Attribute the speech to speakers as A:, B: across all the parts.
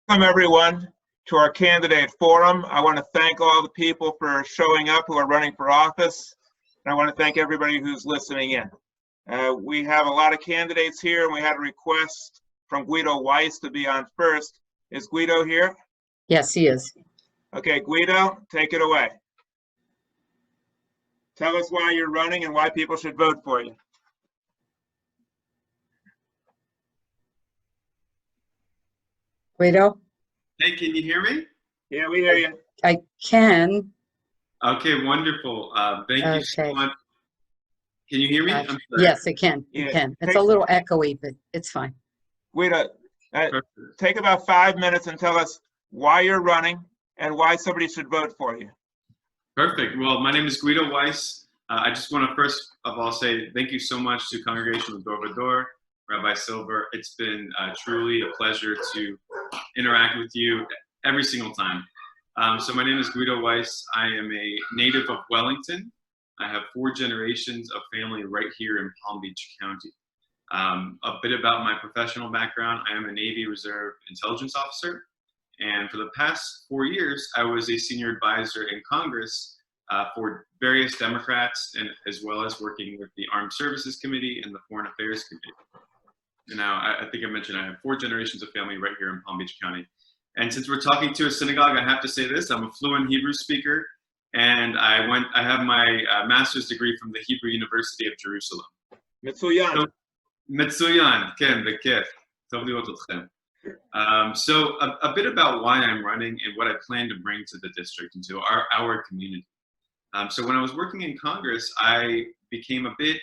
A: Welcome everyone to our candidate forum. I want to thank all the people for showing up who are running for office. And I want to thank everybody who's listening in. We have a lot of candidates here, and we had a request from Guido Weiss to be on first. Is Guido here?
B: Yes, he is.
A: Okay, Guido, take it away. Tell us why you're running and why people should vote for you.
B: Guido?
C: Hey, can you hear me?
A: Yeah, we hear you.
B: I can.
C: Okay, wonderful. Thank you so much. Can you hear me? I'm sorry.
B: Yes, I can. You can. It's a little echoey, but it's fine.
A: Guido, take about 5 minutes and tell us why you're running and why somebody should vote for you.
C: Perfect. Well, my name is Guido Weiss. I just want to first of all say thank you so much to Congressional District, Rabbi Silver. It's been truly a pleasure to interact with you every single time. So my name is Guido Weiss. I am a native of Wellington. I have 4 generations of family right here in Palm Beach County. A bit about my professional background. I am a Navy Reserve intelligence officer. And for the past 4 years, I was a senior advisor in Congress for various Democrats, and as well as working with the Armed Services Committee and the Foreign Affairs Committee. And now, I think I mentioned I have 4 generations of family right here in Palm Beach County. And since we're talking to a synagogue, I have to say this: I'm a fluent Hebrew speaker, and I have my master's degree from the Hebrew University of Jerusalem.
A: Mitsuyan.
C: Mitsuyan, ken, bekef. Tov lirot otchem. So a bit about why I'm running and what I plan to bring to the district and to our community. So when I was working in Congress, I became a bit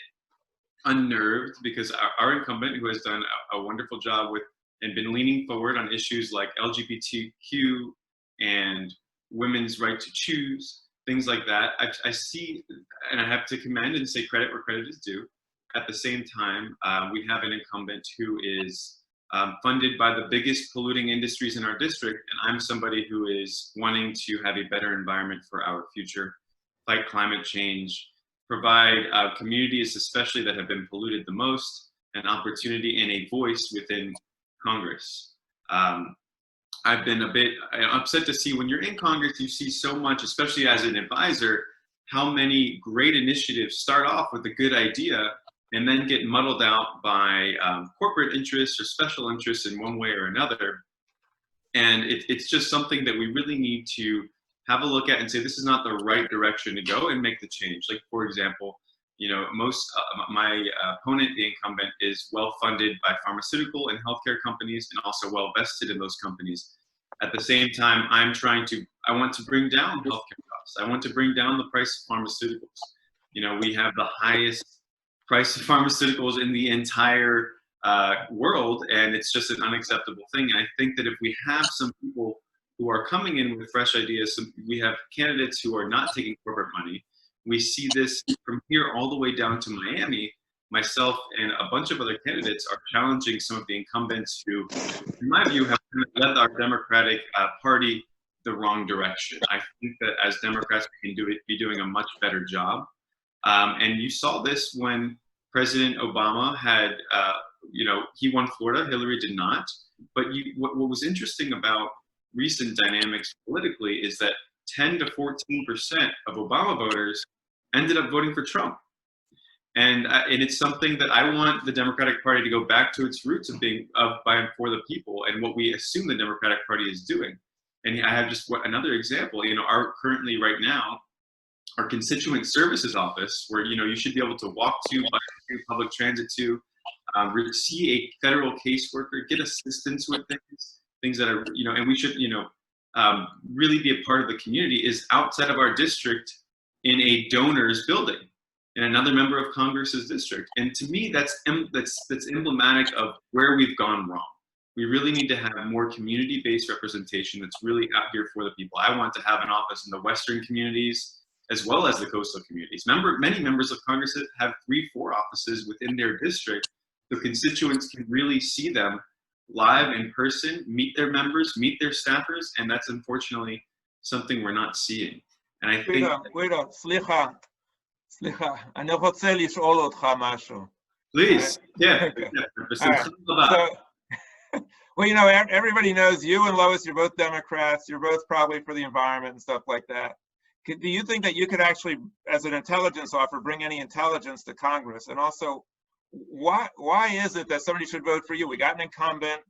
C: unnerved because our incumbent, who has done a wonderful job with and been leaning forward on issues like LGBTQ and women's right to choose, things like that, I see, and I have to commend and say credit where credit is due. At the same time, we have an incumbent who is funded by the biggest polluting industries in our district, and I'm somebody who is wanting to have a better environment for our future, fight climate change, provide communities, especially that have been polluted the most, an opportunity and a voice within Congress. I've been a bit upset to see when you're in Congress, you see so much, especially as an advisor, how many great initiatives start off with a good idea and then get muddled out by corporate interests or special interests in one way or another. And it's just something that we really need to have a look at and say, this is not the right direction to go, and make the change. Like, for example, you know, my opponent, the incumbent, is well funded by pharmaceutical and healthcare companies, and also well vested in those companies. At the same time, I want to bring down healthcare costs. I want to bring down the price of pharmaceuticals. You know, we have the highest price of pharmaceuticals in the entire world, and it's just an unacceptable thing. And I think that if we have some people who are coming in with fresh ideas, we have candidates who are not taking corporate money. We see this from here all the way down to Miami. Myself and a bunch of other candidates are challenging some of the incumbents who, in my view, have led our Democratic Party the wrong direction. I think that as Democrats, we can be doing a much better job. And you saw this when President Obama had, you know, he won Florida, Hillary did not. But what was interesting about recent dynamics politically is that 10 to 14% of Obama voters ended up voting for Trump. And it's something that I want the Democratic Party to go back to its roots of being by and for the people, and what we assume the Democratic Party is doing. And I have just another example. You know, currently right now, our constituent services office, where, you know, you should be able to walk to, buy public transit to, see a federal caseworker, get assistance with things that are, you know, and we should, you know, really be a part of the community, is outside of our district in a donor's building in another member of Congress's district. And to me, that's emblematic of where we've gone wrong. We really need to have more community-based representation that's really out here for the people. I want to have an office in the Western communities as well as the coastal communities. Many members of Congress have 3-4 offices within their district. The constituents can really see them live in person, meet their members, meet their staffers, and that's unfortunately something we're not seeing. And I think...
A: סליחה, אני רוצה לשאול אותך משהו.
C: Please, yeah.
A: Well, you know, everybody knows you and Lois, you're both Democrats. You're both probably for the environment and stuff like that. Do you think that you could actually, as an intelligence officer, bring any intelligence to Congress? And also, why is it that somebody should vote for you? We got an incumbent,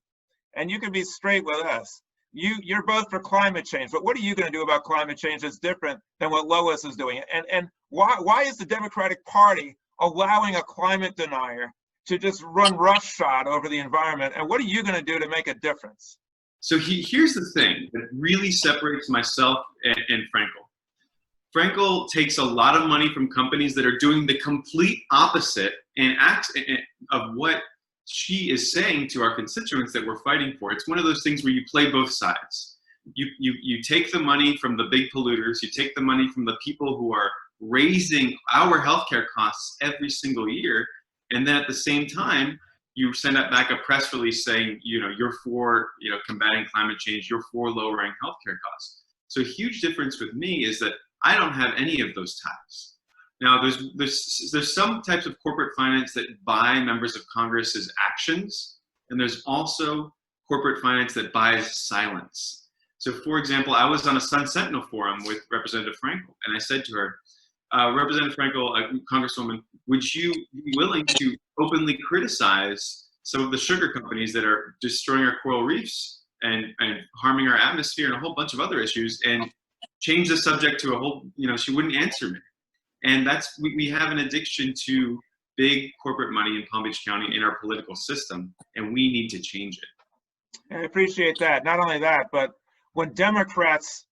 A: and you can be straight with us. You're both for climate change, but what are you going to do about climate change that's different than what Lois is doing? And why is the Democratic Party allowing a climate denier to just run roughshod over the environment? And what are you going to do to make a difference?
C: So here's the thing that really separates myself and Frankel. Frankel takes a lot of money from companies that are doing the complete opposite and acts of what she is saying to our constituents that we're fighting for. It's one of those things where you play both sides. You take the money from the big polluters, you take the money from the people who are raising our healthcare costs every single year, and then at the same time, you send out back a press release saying, you're for, combating climate change, you're for lowering healthcare costs. So a huge difference with me is that I don't have any of those ties. Now, there's some types of corporate finance that buy members of Congress's actions, and there's also corporate finance that buys silence. So, for example, I was on a Sun Sentinel forum with Representative Frankel, and I said to her, Representative Frankel, Congresswoman, would you be willing to openly criticize some of the sugar companies that are destroying our coral reefs and harming our atmosphere and a whole bunch of other issues, and change the subject to a whole, she wouldn't answer me. And we have an addiction to big corporate money in Palm Beach County in our political system, and we need to change it.
A: I appreciate that. Not only that, but when Democrats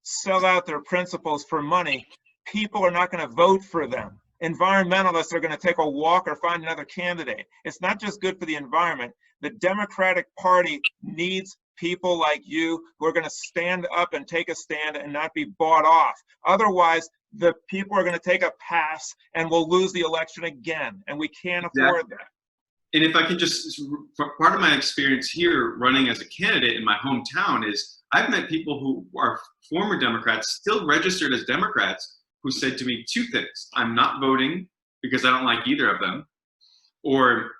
A: sell out their principles for money, people are not going to vote for them. Environmentalists are going to take a walk or find another candidate. It's not just good for the environment. The Democratic Party needs people like you who are going to stand up and take a stand and not be bought off. Otherwise, the people are going to take a pass and we'll lose the election again, and we can't afford that.
C: And if I can just, part of my experience here running as a candidate in my hometown is I've met people who are former Democrats, still registered as Democrats, who said to me two things. I'm not voting because I don't like either of them, or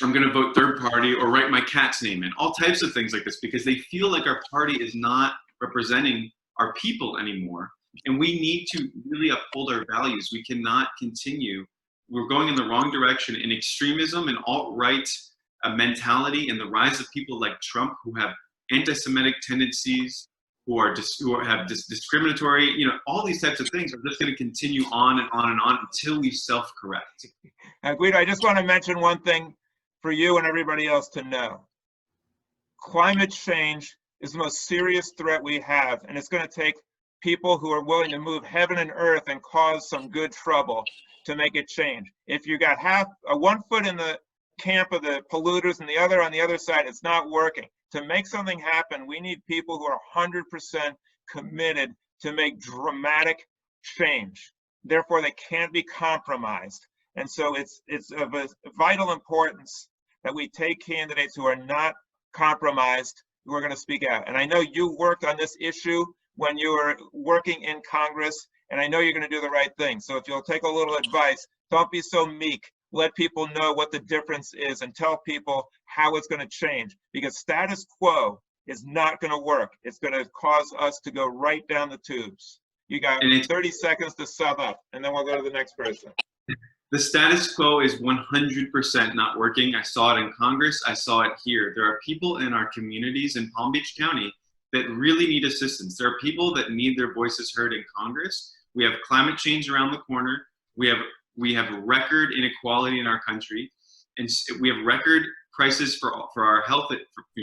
C: I'm going to vote third party or write my cat's name in, all types of things like this, because they feel like our party is not representing our people anymore. And we need to really uphold our values. We cannot continue. We're going in the wrong direction in extremism and alt-right mentality, and the rise of people like Trump who have anti-Semitic tendencies, who have discriminatory, all these types of things are just going to continue on and on and on until we self-correct.
A: Guido, I just want to mention one thing for you and everybody else to know. Climate change is the most serious threat we have, and it's going to take people who are willing to move heaven and earth and cause some good trouble to make it change. If you got one foot in the camp of the polluters and the other on the other side, it's not working. To make something happen, we need people who are 100% committed to make dramatic change. Therefore, they can't be compromised. And so it's of a vital importance that we take candidates who are not compromised, who are going to speak out. And I know you worked on this issue when you were working in Congress, and I know you're going to do the right thing. So if you'll take a little advice, don't be so meek. Let people know what the difference is and tell people how it's going to change, because status quo is not going to work. It's going to cause us to go right down the tubes. You got 30 seconds to sum up, and then we'll go to the next person.
C: The status quo is 100% not working. I saw it in Congress. I saw it here. There are people in our communities in Palm Beach County that really need assistance. There are people that need their voices heard in Congress. We have climate change around the corner. We have record inequality in our country, and we have record prices for our health,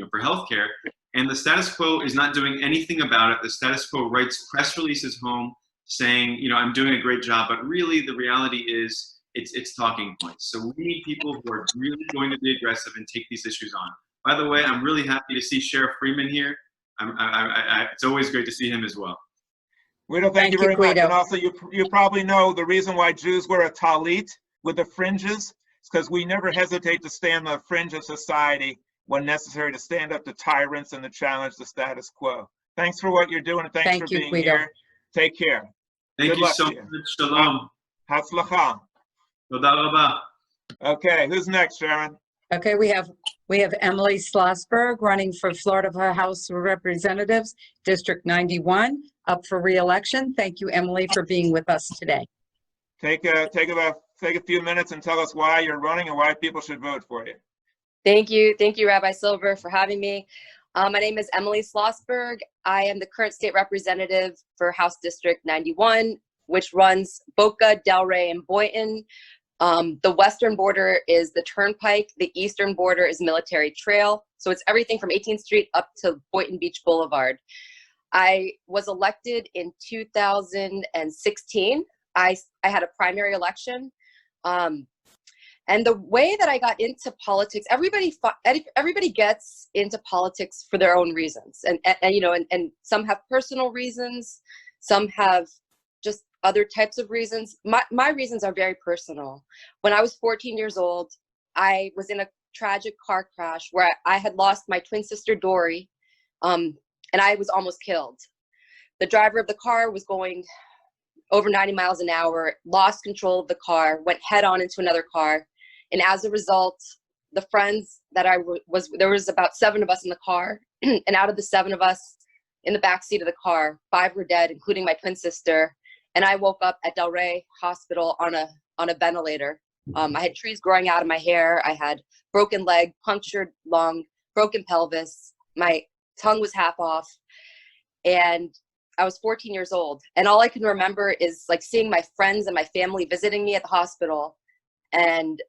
C: for healthcare. And the status quo is not doing anything about it. The status quo writes press releases home saying, I'm doing a great job, but really the reality is it's talking points. So we need people who are really going to be aggressive and take these issues on. By the way, I'm really happy to see Sheriff Freeman here. It's always great to see him as well.
A: Guido, thank you very much. And also, you probably know the reason why Jews wear a talit with the fringes is because we never hesitate to stay on the fringe of society when necessary to stand up to tyrants and to challenge the status quo. Thanks for what you're doing, and thanks for being here. Take care.
C: Thank you so much. Shalom.
A: Hatzlacha.
C: Toda rabba.
A: Okay, who's next, Sharon?
B: Okay, we have We have Emily Slosberg running for Florida House of Representatives, District 91, up for re-election. Thank you, Emily, for being with us today.
A: Take a few minutes and tell us why you're running and why people should vote for you.
D: Thank you, Rabbi Silver, for having me. My name is Emily Slosberg. I am the current state representative for House District 91, which runs Boca, Delray, and Boynton. The western border is the Turnpike. The eastern border is Military Trail. So it's everything from 18th Street up to Boynton Beach Boulevard. I was elected in 2016. I had a primary election. And the way that I got into politics, everybody gets into politics for their own reasons. And some have personal reasons, some have just other types of reasons. My reasons are very personal. When I was 14 years old, I was in a tragic car crash where I had lost my twin sister, Dory, and I was almost killed. The driver of the car was going over 90 miles an hour, lost control of the car, went head on into another car. And as a result, the friends that there was about 7 of us in the car, and out of the 7 of us in the back seat of the car, 5 were dead, including my twin sister. And I woke up at Delray Hospital on a ventilator. I had trees growing out of my hair. I had broken leg, punctured lung, broken pelvis. My tongue was half off. And I was 14 years old. And all I can remember is like seeing my friends and my family visiting me at the hospital. And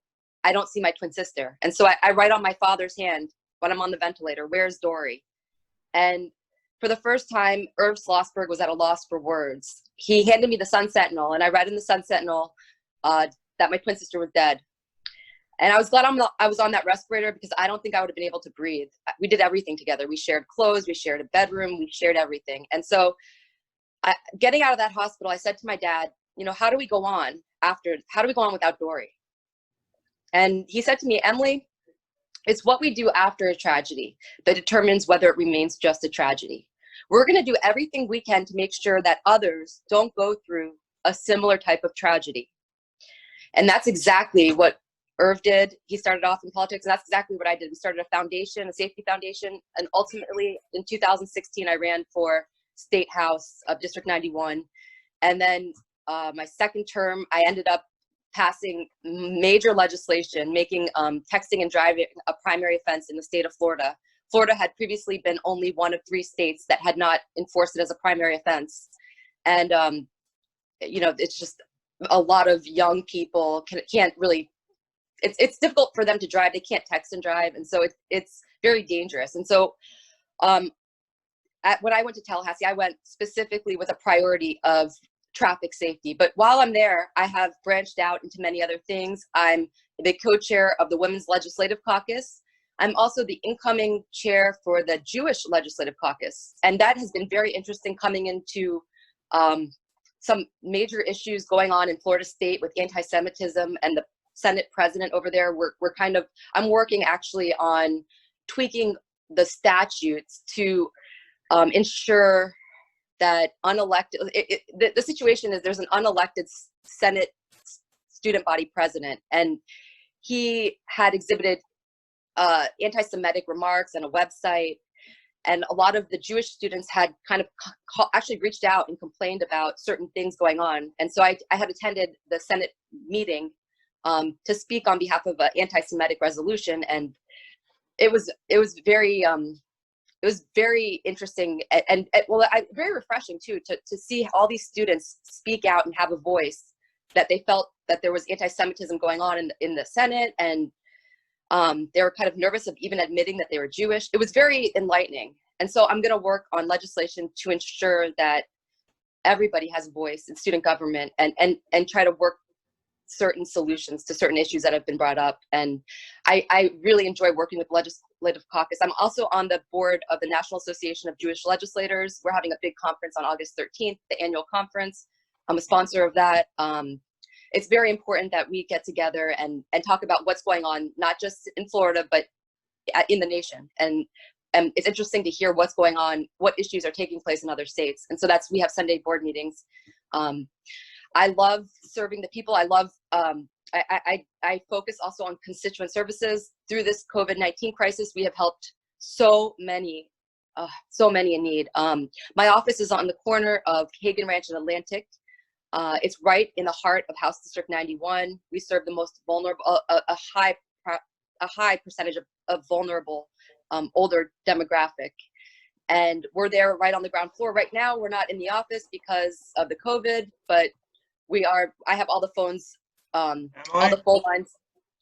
D: I don't see my twin sister. And so I write on my father's hand when I'm on the ventilator, "Where's Dory?" And for the first time, Irv Slosberg was at a loss for words. He handed me the Sun Sentinel, and I read in the Sun Sentinel that my twin sister was dead. And I was glad I was on that respirator, because I don't think I would have been able to breathe. We did everything together. We shared clothes, we shared a bedroom, we shared everything. And so getting out of that hospital, I said to my dad, how do we go on without Dory? And he said to me, "Emily, it's what we do after a tragedy that determines whether it remains just a tragedy. We're going to do everything we can to make sure that others don't go through a similar type of tragedy." And that's exactly what Irv did. He started off in politics, and that's exactly what I did. We started a foundation, a safety foundation, and ultimately in 2016, I ran for State House of District 91. And then my second term, I ended up passing major legislation, making texting and driving a primary offense in the state of Florida. Florida had previously been only one of 3 states that had not enforced it as a primary offense. And, it's just a lot of young people can't really, it's difficult for them to drive. They can't text and drive. And so it's very dangerous. And so when I went to Tallahassee, I went specifically with a priority of traffic safety. But while I'm there, I have branched out into many other things. I'm the co-chair of the Women's Legislative Caucus. I'm also the incoming chair for the Jewish Legislative Caucus. And that has been very interesting, coming into some major issues going on in Florida State with anti-Semitism and the Senate president over there. I'm working actually on tweaking the statutes to ensure that unelected, the situation is there's an unelected Senate student body president, and he had exhibited anti-Semitic remarks and a website, and a lot of the Jewish students had kind of actually reached out and complained about certain things going on. And so I had attended the Senate meeting to speak on behalf of an anti-Semitic resolution, and it was very interesting and very refreshing too, to see all these students speak out and have a voice, that they felt that there was anti-Semitism going on in the Senate, and they were kind of nervous of even admitting that they were Jewish. It was very enlightening. And so I'm going to work on legislation to ensure that everybody has a voice in student government, and try to work certain solutions to certain issues that have been brought up. And I really enjoy working with Legislative Caucus. I'm also on the board of the National Association of Jewish Legislators. We're having a big conference on August 13th, the annual conference. I'm a sponsor of that. It's very important that we get together and talk about what's going on, not just in Florida, but in the nation. And it's interesting to hear what's going on, what issues are taking place in other states. And so we have Sunday board meetings. I love serving the people. I I focus also on constituent services. Through this COVID-19 crisis, we have helped so many in need. My office is on the corner of Hagen Ranch and Atlantic. It's right in the heart of House District 91. We serve the most vulnerable, a high percentage of vulnerable older demographic. And we're there right on the ground floor. Right now, we're not in the office because of the COVID, but I have all the phones, all the phone lines.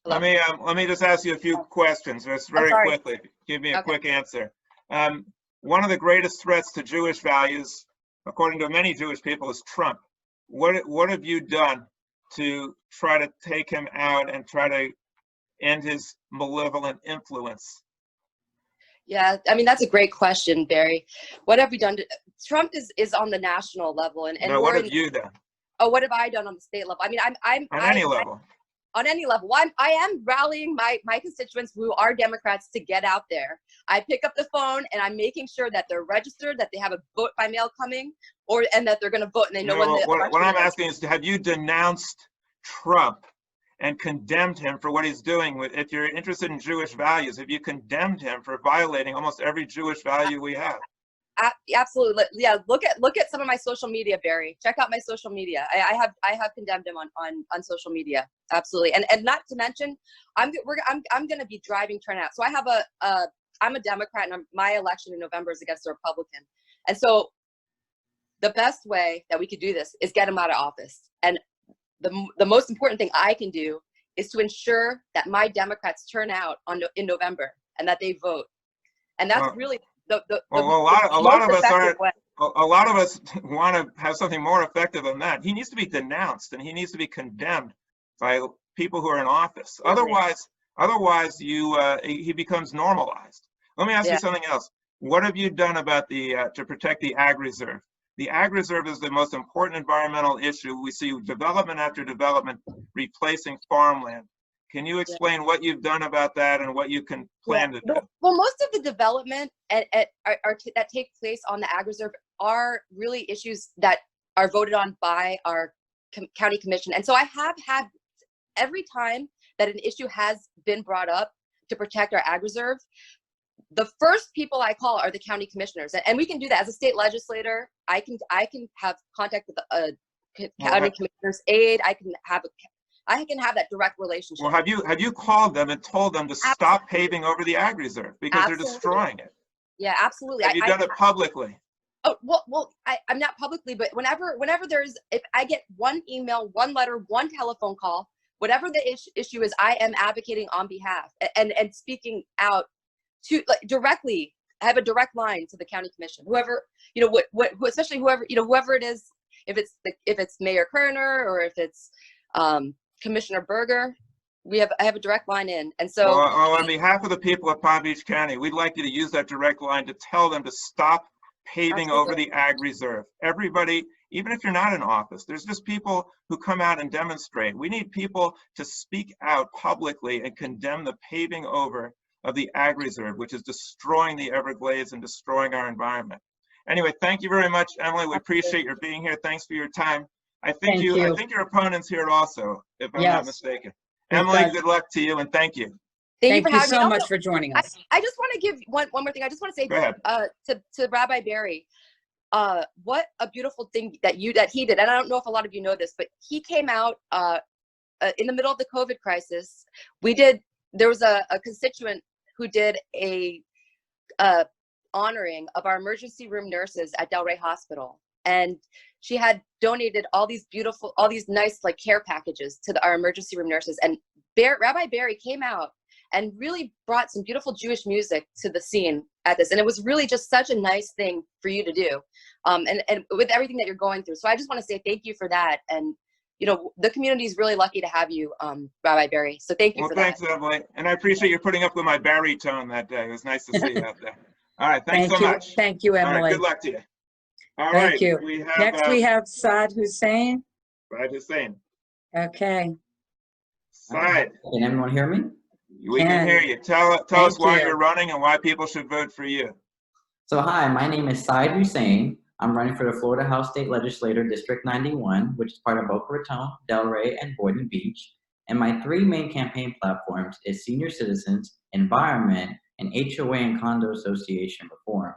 D: Hello?
A: Let me just ask you a few questions, just very quickly. Give me a quick answer. One of the greatest threats to Jewish values, according to many Jewish people, is Trump. What have you done to try to take him out and try to end his malevolent influence?
D: Yeah, I mean, that's a great question, Barry. What have we done? Trump is on the national level, and
A: No, what have you done?
D: Oh, what have I done on the state level? I mean, I'm
A: on any level.
D: On any level. Well, I am rallying my constituents who are Democrats to get out there. I pick up the phone and I'm making sure that they're registered, that they have a vote by mail coming, and that they're going to vote and they know when the election
A: what I'm asking is, have you denounced Trump and condemned him for what he's doing? If you're interested in Jewish values, have you condemned him for violating almost every Jewish value we have?
D: Absolutely. Yeah. Look at some of my social media, Barry. Check out my social media. I have condemned him on social media. Absolutely. And not to mention, I'm going to be driving turnout. So I'm a Democrat, and my election in November is against a Republican. And so the best way that we could do this is get him out of office. And the most important thing I can do is to ensure that my Democrats turn out in November and that they vote. And that's really a lot
A: of us want to have something more effective than that. He needs to be denounced and he needs to be condemned by people who are in office. Otherwise, he becomes normalized. Let me ask you something else. What have you done about to protect the ag reserve? The ag reserve is the most important environmental issue. We see development after development replacing farmland. Can you explain what you've done about that and what you can plan to do?
D: Well, most of the development that take place on the ag reserve are really issues that are voted on by our county commission. And so I have had, every time that an issue has been brought up to protect our ag reserve, the first people I call are the county commissioners. And we can do that as a state legislator. I can have contact with a county commissioner's aide. I can have that direct relationship.
A: Well, have you called them and told them to stop paving over the ag reserve because they're destroying it?
D: Yeah, absolutely.
A: Have you done it publicly?
D: Oh, well, I'm not publicly, but whenever if I get one email, one letter, one telephone call, whatever the issue is, I am advocating on behalf and speaking out to, like, directly. I have a direct line to the county commission, whoever, especially whoever it is, if it's Mayor Kerner or if it's Commissioner Berger, I have a direct line in. And so
A: on behalf of the people of Palm Beach County, we'd like you to use that direct line to tell them to stop paving over the ag reserve. Everybody, even if you're not in office, there's just people who come out and demonstrate. We need people to speak out publicly and condemn the paving over of the ag reserve, which is destroying the Everglades and destroying our environment. Anyway, thank you very much, Emily. We appreciate your being here. Thanks for your time. I think your opponent's here also, if I'm not mistaken. Emily, good luck to you, and thank you.
B: Thank you so much for joining us.
D: I just want to give one more thing. I just want to say to Rabbi Barry, what a beautiful thing that he did. And I don't know if a lot of you know this, but he came out in the middle of the COVID crisis. There was a constituent who did a honoring of our emergency room nurses at Delray Hospital. And she had donated all these nice like care packages to our emergency room nurses. And Rabbi Barry came out and really brought some beautiful Jewish music to the scene at this. And it was really just such a nice thing for you to do. And with everything that you're going through. So I just want to say thank you for that. And the community is really lucky to have you, Rabbi Barry. So thank you for that.
A: Well, thanks, Emily. And I appreciate you putting up with my baritone that day. It was nice to see you out there. All right, thanks so much.
B: Thank you, Emily.
A: All right, good luck to you. All
B: Thank
A: right.
B: you. Next we have Saad Hussein.
A: Saad Hussein.
B: Okay.
A: Saad.
E: Can everyone hear me?
A: We can hear you. Tell us why you're running and why people should vote for you.
E: So hi, my name is Saad Hussein. I'm running for the Florida House State Legislator, District 91, which is part of Boca Raton, Delray, and Boynton Beach. And my three main campaign platforms is senior citizens, environment, and HOA and condo association reform.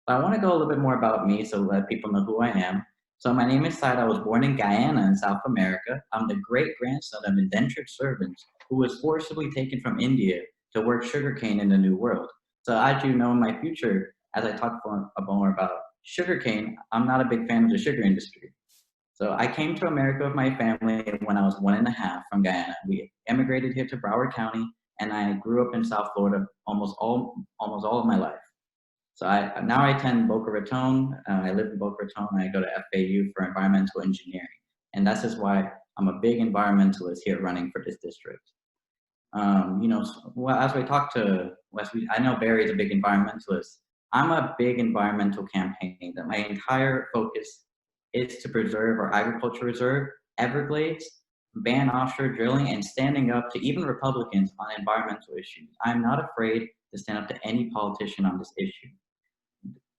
E: But I want to go a little bit more about me so let people know who I am. So my name is Said. I was born in Guyana in South America. I'm the great-grandson of indentured servants who was forcibly taken from India to work sugarcane in the New World. So as you know, in my future, as I talk more about sugarcane, I'm not a big fan of the sugar industry. So I came to America with my family when I was 1.5 from Guyana. We immigrated here to Broward County, and I grew up in South Florida almost all of my life. So now I attend Boca Raton. I live in Boca Raton. I go to FAU for environmental engineering, and that's just why I'm a big environmentalist here running for this district. You know, well, as we talk to Wes, I know Barry's a big environmentalist. I'm a big environmental campaign that my entire focus is to preserve our agriculture reserve, Everglades, ban offshore drilling, and standing up to even Republicans on environmental issues. I'm not afraid to stand up to any politician on this issue.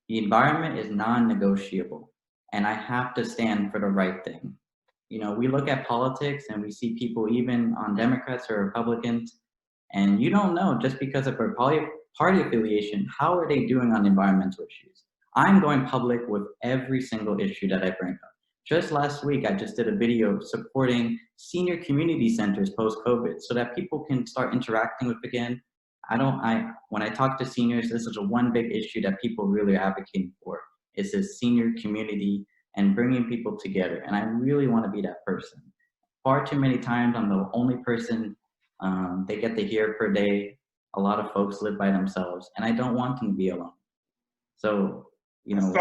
E: The environment is non-negotiable, and I have to stand for the right thing. You know, we look at politics and we see people even on Democrats or Republicans, and you don't know just because of their party affiliation, how are they doing on environmental issues? I'm going public with every single issue that I bring up. Just last week, I just did a video supporting senior community centers post-COVID so that people can start interacting with again. When I talk to seniors, this is one big issue that people really are advocating for, is this senior community and bringing people together. And I really want to be that person. Far too many times, I'm the only person they get to hear per day. A lot of folks live by themselves, and I don't want them to be alone. So, you know,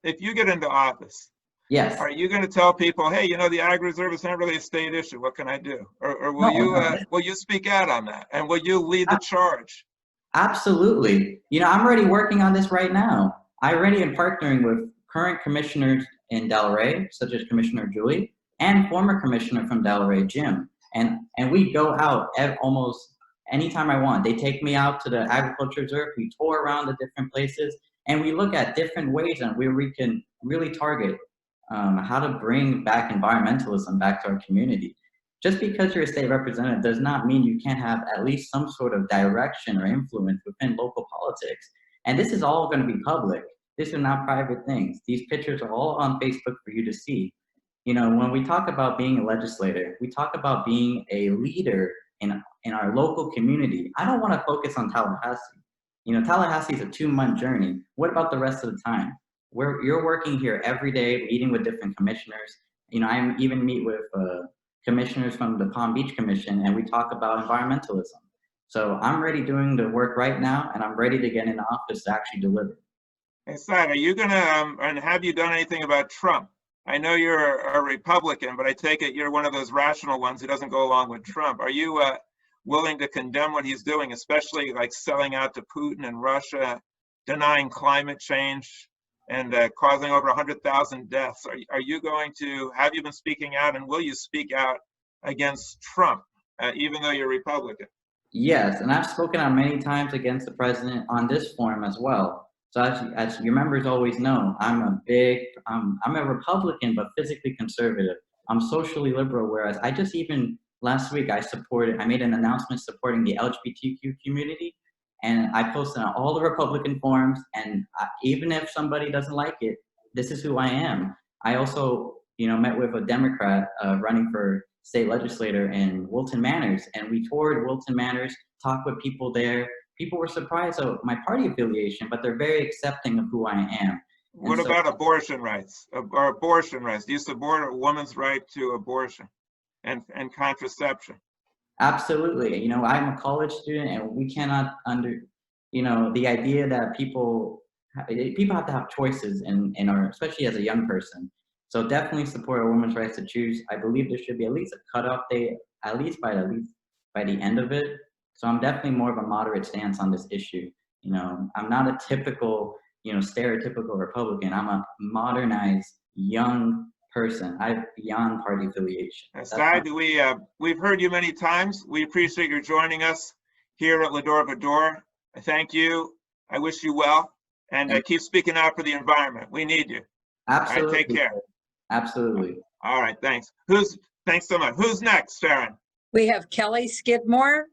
A: if you get into office,
E: yes,
A: are you going to tell people, hey, you know, the ag reserve is not really a state issue. What can I do? Or will you speak out on that? And will you lead the charge?
E: Absolutely. You know, I'm already working on this right now. I already am partnering with current commissioners in Delray, such as Commissioner Julie, and former commissioner from Delray, Jim. And we go out almost anytime I want. They take me out to the agriculture reserve. We tour around the different places, and we look at different ways and where we can really target how to bring back environmentalism back to our community. Just because you're a state representative does not mean you can't have at least some sort of direction or influence within local politics. And this is all going to be public. These are not private things. These pictures are all on Facebook for you to see. You know, when we talk about being a legislator, we talk about being a leader in our local community. I don't want to focus on Tallahassee. You know, Tallahassee is a 2-month journey. What about the rest of the time? You're working here every day, meeting with different commissioners. You know, I even meet with commissioners from the Palm Beach Commission, and we talk about environmentalism. So I'm ready doing the work right now, and I'm ready to get in office to actually deliver.
A: Hey, Said, are you gonna, and have you done anything about Trump? I know you're a Republican, but I take it you're one of those rational ones who doesn't go along with Trump. Are you willing to condemn what he's doing, especially like selling out to Putin and Russia, denying climate change, and causing over 100,000 deaths? Are you going to, have you been speaking out, and will you speak out against Trump, even though you're Republican?
E: Yes, and I've spoken out many times against the president on this forum as well. So as your members always know, I'm a Republican, but physically conservative. I'm socially liberal, whereas I just even last week I made an announcement supporting the LGBTQ community, and I posted on all the Republican forums, and even if somebody doesn't like it, this is who I am. I also, you know, met with a Democrat running for state legislator in Wilton Manors, and we toured Wilton Manors, talked with people there. People were surprised of my party affiliation, but they're very accepting of who I am.
A: What about abortion rights? Or abortion rights? Do you support a woman's right to abortion and contraception?
E: Absolutely. You know, I'm a college student, and we cannot you know, the idea that people have to have choices in our, especially as a young person. So definitely support a woman's rights to choose. I believe there should be at least a cutoff date, at least by the end of it. So I'm definitely more of a moderate stance on this issue. You know, I'm not a typical, you know, stereotypical Republican. I'm a modernized young person. I'm beyond party affiliation.
A: Aside, we've heard you many times. We appreciate your joining us here at Va-Dor. I thank you. I wish you well, and keep speaking out for the environment. We need you.
E: Absolutely.
A: All right, take care.
E: Absolutely.
A: All right, thanks. Thanks so much. Who's next, Sharon?
B: We have Kelly Skidmore.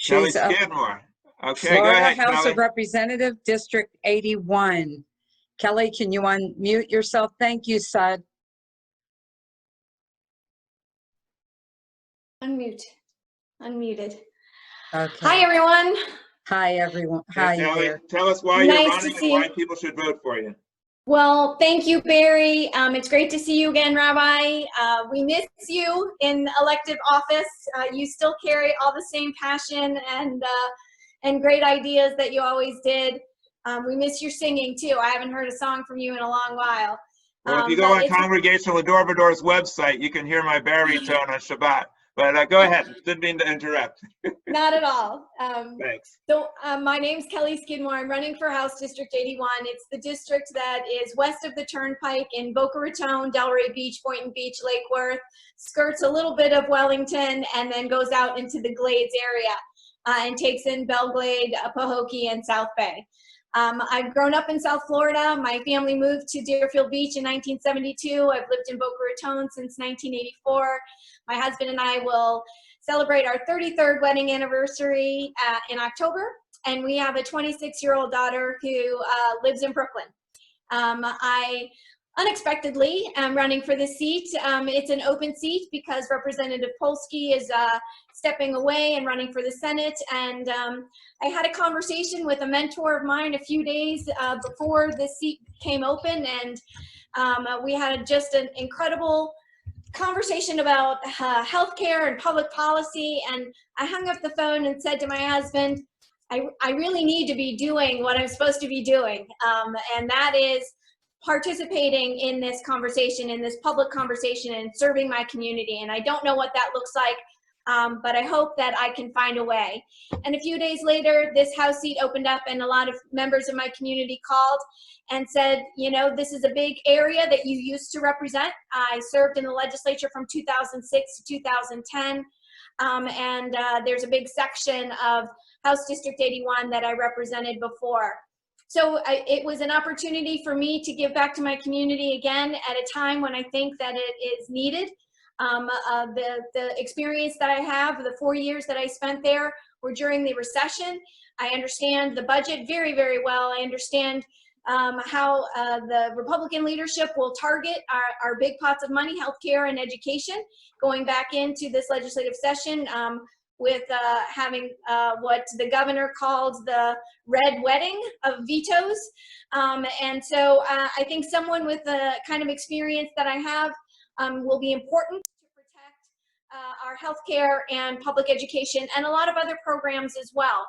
A: Kelly
B: She's up
A: Skidmore. Okay, go
B: Florida
A: ahead,
B: House
A: Kelly.
B: of Representative, District 81. Kelly, can you unmute yourself? Thank you, Sud.
F: Unmuted.
B: Okay.
F: Hi, everyone.
B: Hi, everyone.
A: Hey,
B: Hi
A: Kelly,
B: there.
A: tell us why you're
F: Nice to
A: running and
F: see
A: why
F: you.
A: people should vote for you.
F: Well, thank you, Barry. It's great to see you again, Rabbi. We miss you in elective office. You still carry all the same passion and great ideas that you always did. We miss your singing, too. I haven't heard a song from you in a long while.
A: Well, if you go on Congressional District's website, you can hear my baritone on Shabbat. But go ahead. Didn't mean to interrupt.
F: Not at all.
A: Thanks.
F: So my name's Kelly Skidmore. I'm running for House District 81. It's the district that is west of the Turnpike in Boca Raton, Delray Beach, Boynton Beach, Lake Worth, skirts a little bit of Wellington, and then goes out into the Glades area and takes in Belglade, Pahokee, and South Bay. I've grown up in South Florida. My family moved to Deerfield Beach in 1972. I've lived in Boca Raton since 1984. My husband and I will celebrate our 33rd wedding anniversary in October, and we have a 26-year-old daughter who lives in Brooklyn. I unexpectedly am running for this seat. It's an open seat because Representative Polsky is stepping away and running for the Senate, and I had a conversation with a mentor of mine a few days before the seat came open, and we had just an incredible conversation about healthcare and public policy, and I hung up the phone and said to my husband, I really need to be doing what I'm supposed to be doing, and that is participating in this conversation, in this public conversation, and serving my community. And I don't know what that looks like, but I hope that I can find a way. And a few days later, this House seat opened up, and a lot of members of my community called and said, you know, this is a big area that you used to represent. I served in the legislature from 2006 to 2010, and there's a big section of House District 81 that I represented before. So it was an opportunity for me to give back to my community again at a time when I think that it is needed. The experience that I have, the 4 years that I spent there were during the recession. I understand the budget very, very well. I understand how the Republican leadership will target our big pots of money, healthcare and education, going back into this legislative session with having what the governor called the red wedding of vetoes. And so I think someone with the kind of experience that I have will be important to protect our healthcare and public education and a lot of other programs as well.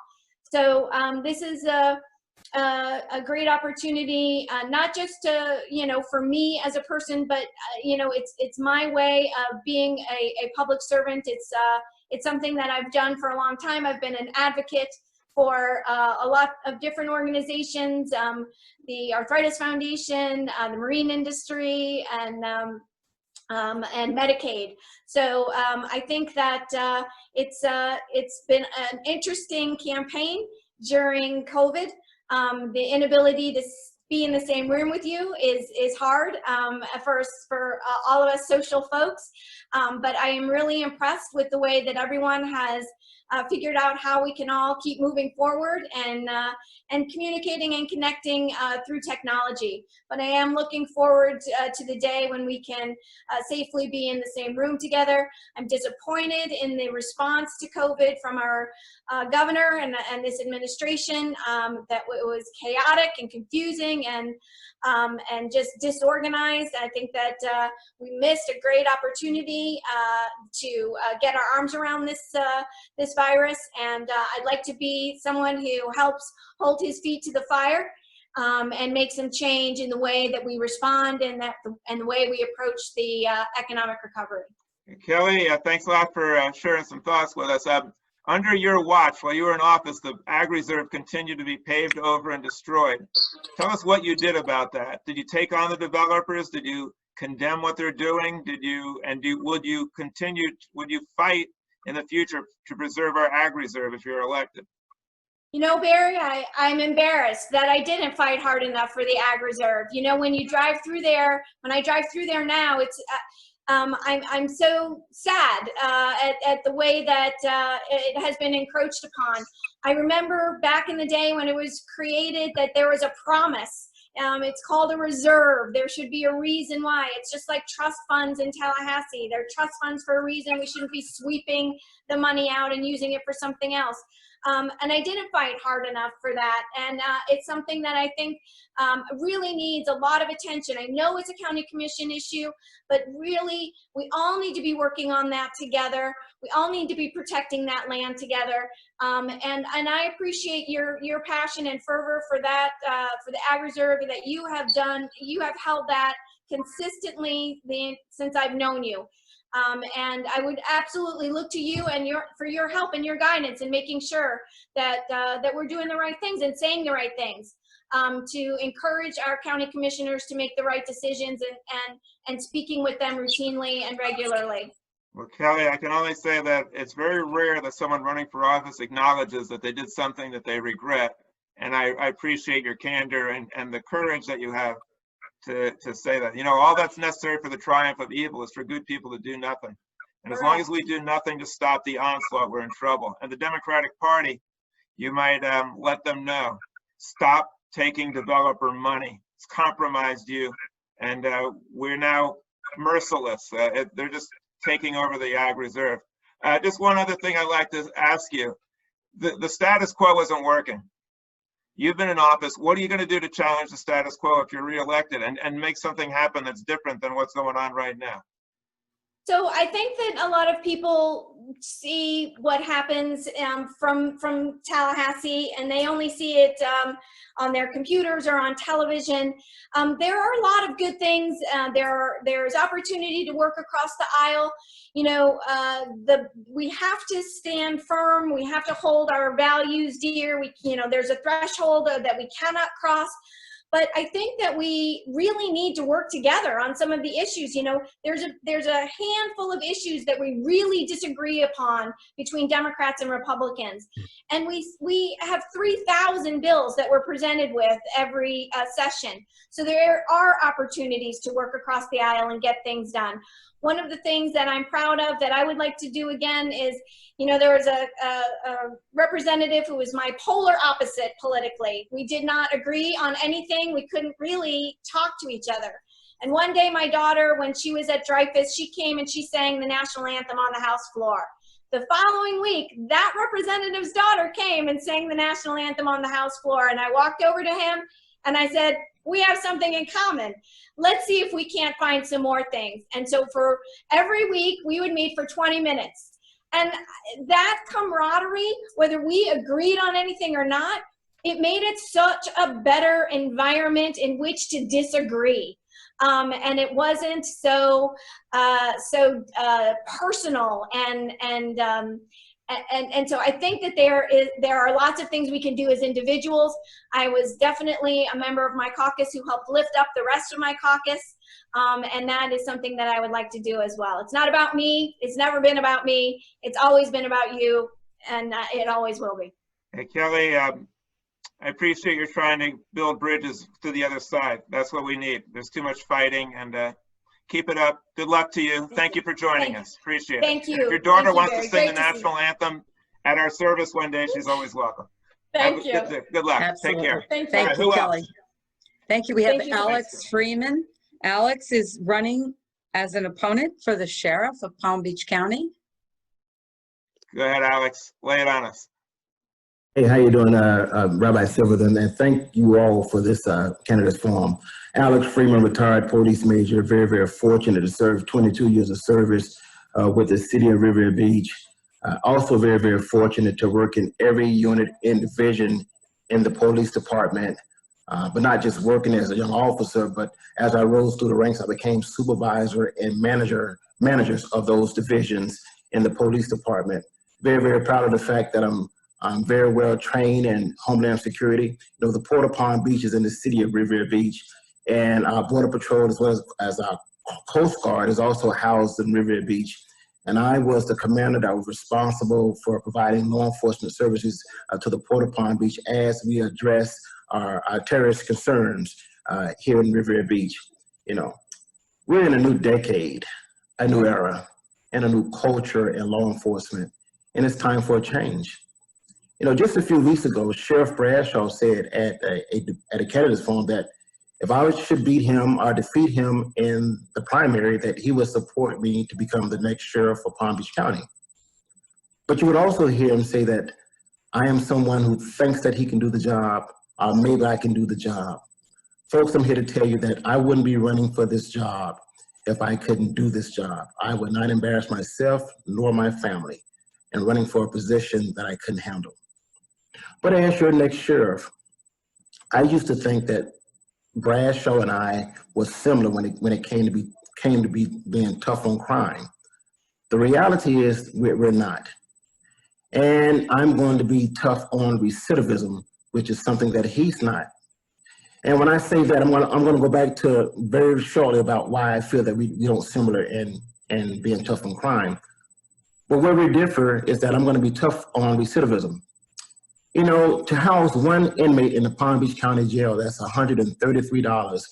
F: So this is a great opportunity, not just to, you know, for me as a person, but you know, it's my way of being a public servant. It's something that I've done for a long time. I've been an advocate for a lot of different organizations, the Arthritis Foundation, the marine industry, and Medicaid. So I think that it's been an interesting campaign during COVID. The inability to be in the same room with you is hard for all of us social folks. But I am really impressed with the way that everyone has figured out how we can all keep moving forward and communicating and connecting through technology. But I am looking forward to the day when we can safely be in the same room together. I'm disappointed in the response to COVID from our governor and this administration, that it was chaotic and confusing and just disorganized. I think that we missed a great opportunity to get our arms around this virus, and I'd like to be someone who helps hold his feet to the fire and make some change in the way that we respond and the way we approach the economic recovery.
A: Kelly, thanks a lot for sharing some thoughts with us. Under your watch, while you were in office, the Ag Reserve continued to be paved over and destroyed. Tell us what you did about that. Did you take on the developers? Did you condemn what they're doing? Would you fight in the future to preserve our Ag Reserve if you're elected?
F: You know, Barry, I'm embarrassed that I didn't fight hard enough for the Ag Reserve. You know, when you drive through there, when I drive through there now, I'm so sad at the way that it has been encroached upon. I remember back in the day when it was created that there was a promise. It's called a reserve. There should be a reason why. It's just like trust funds in Tallahassee. They're trust funds for a reason. We shouldn't be sweeping the money out and using it for something else. And I didn't fight hard enough for that. And it's something that I think really needs a lot of attention. I know it's a county commission issue, but really we all need to be working on that together. We all need to be protecting that land together. And I appreciate your passion and fervor for that, for the ag reserve that you have done. You have held that consistently since I've known you. And I would absolutely look to you and for your help and your guidance in making sure that that we're doing the right things and saying the right things to encourage our county commissioners to make the right decisions and speaking with them routinely and regularly.
A: Well, Kelly, I can only say that it's very rare that someone running for office acknowledges that they did something that they regret. And I appreciate your candor and the courage that you have to say that. You know, all that's necessary for the triumph of evil is for good people to do nothing. And as long as we do nothing to stop the onslaught, we're in trouble. And the Democratic Party, you might let them know, stop taking developer money. It's compromised you. And we're now merciless. They're just taking over the ag reserve. Just one other thing I'd like to ask you. The status quo isn't working. You've been in office. What are you going to do to challenge the status quo if you're reelected and make something happen that's different than what's going on right now?
F: So I think that a lot of people see what happens from Tallahassee, and they only see it on their computers or on television. There are a lot of good things. There's opportunity to work across the aisle. You know, we have to stand firm. We have to hold our values dear. There's a threshold that we cannot cross. But I think that we really need to work together on some of the issues. You know, there's a handful of issues that we really disagree upon between Democrats and Republicans. And we have 3,000 bills that we're presented with every session. So there are opportunities to work across the aisle and get things done. One of the things that I'm proud of that I would like to do again is, you know, there was a representative who was my polar opposite politically. We did not agree on anything. We couldn't really talk to each other. And one day my daughter, when she was at Dreyfus, she came and she sang the national anthem on the House floor. The following week, that representative's daughter came and sang the national anthem on the House floor. And I walked over to him and I said, we have something in common. Let's see if we can't find some more things. And so for every week, we would meet for 20 minutes. And that camaraderie, whether we agreed on anything or not, it made it such a better environment in which to disagree. And it wasn't so personal and so I think that there are lots of things we can do as individuals. I was definitely a member of my caucus who helped lift up the rest of my caucus. And that is something that I would like to do as well. It's not about me. It's never been about me. It's always been about you, and it always will be.
A: Hey, Kelly, I appreciate you trying to build bridges to the other side. That's what we need. There's too much fighting, and keep it up. Good luck to you. Thank you for joining us. Appreciate it.
F: Thank you.
A: If your daughter wants to sing the
F: Great
A: national anthem at our service one day, she's always welcome.
F: Thank you.
A: Good luck.
B: Absolutely.
A: Take care.
F: Thank
B: Thank you, Kelly. Thank you. We have
F: Thank you.
B: Alex Freeman. Alex is running as an opponent for the sheriff of Palm Beach County.
A: Go ahead, Alex. Lay it on us.
G: Hey, how you doing, Rabbi Silverton? And thank you all for this candidates forum. Alex Freeman, retired police major, very, very fortunate to serve 22 years of service with the city of Riviera Beach. Also very, very fortunate to work in every unit and division in the police department, but not just working as a young officer, but as I rose through the ranks, I became supervisor and managers of those divisions in the police department. Very, very proud of the fact that I'm very well trained in Homeland Security. You know, the Port of Palm Beach is in the city of Riviera Beach, and our Border Patrol as well as our Coast Guard is also housed in Riviera Beach. And I was the commander that was responsible for providing law enforcement services to the Port of Palm Beach as we address our terrorist concerns here in Riviera Beach. You know, we're in a new decade. a new era and a new culture in law enforcement, and it's time for a change. You know, just a few weeks ago, Sheriff Bradshaw said at a candidates forum that if I should beat him or defeat him in the primary, that he would support me to become the next sheriff of Palm Beach County. But you would also hear him say that I am someone who thinks that he can do the job, or maybe I can do the job. Folks, I'm here to tell you that I wouldn't be running for this job if I couldn't do this job. I would not embarrass myself nor my family in running for a position that I couldn't handle. But as your next sheriff, I used to think that Bradshaw and I was similar when it came to being tough on crime. The reality is we're not. And I'm going to be tough on recidivism, which is something that he's not. And when I say that, I'm going to go back to very shortly about why I feel that we don't similar in being tough on crime. But where we differ is that I'm going to be tough on recidivism. You know, to house one inmate in the Palm Beach County Jail, that's $133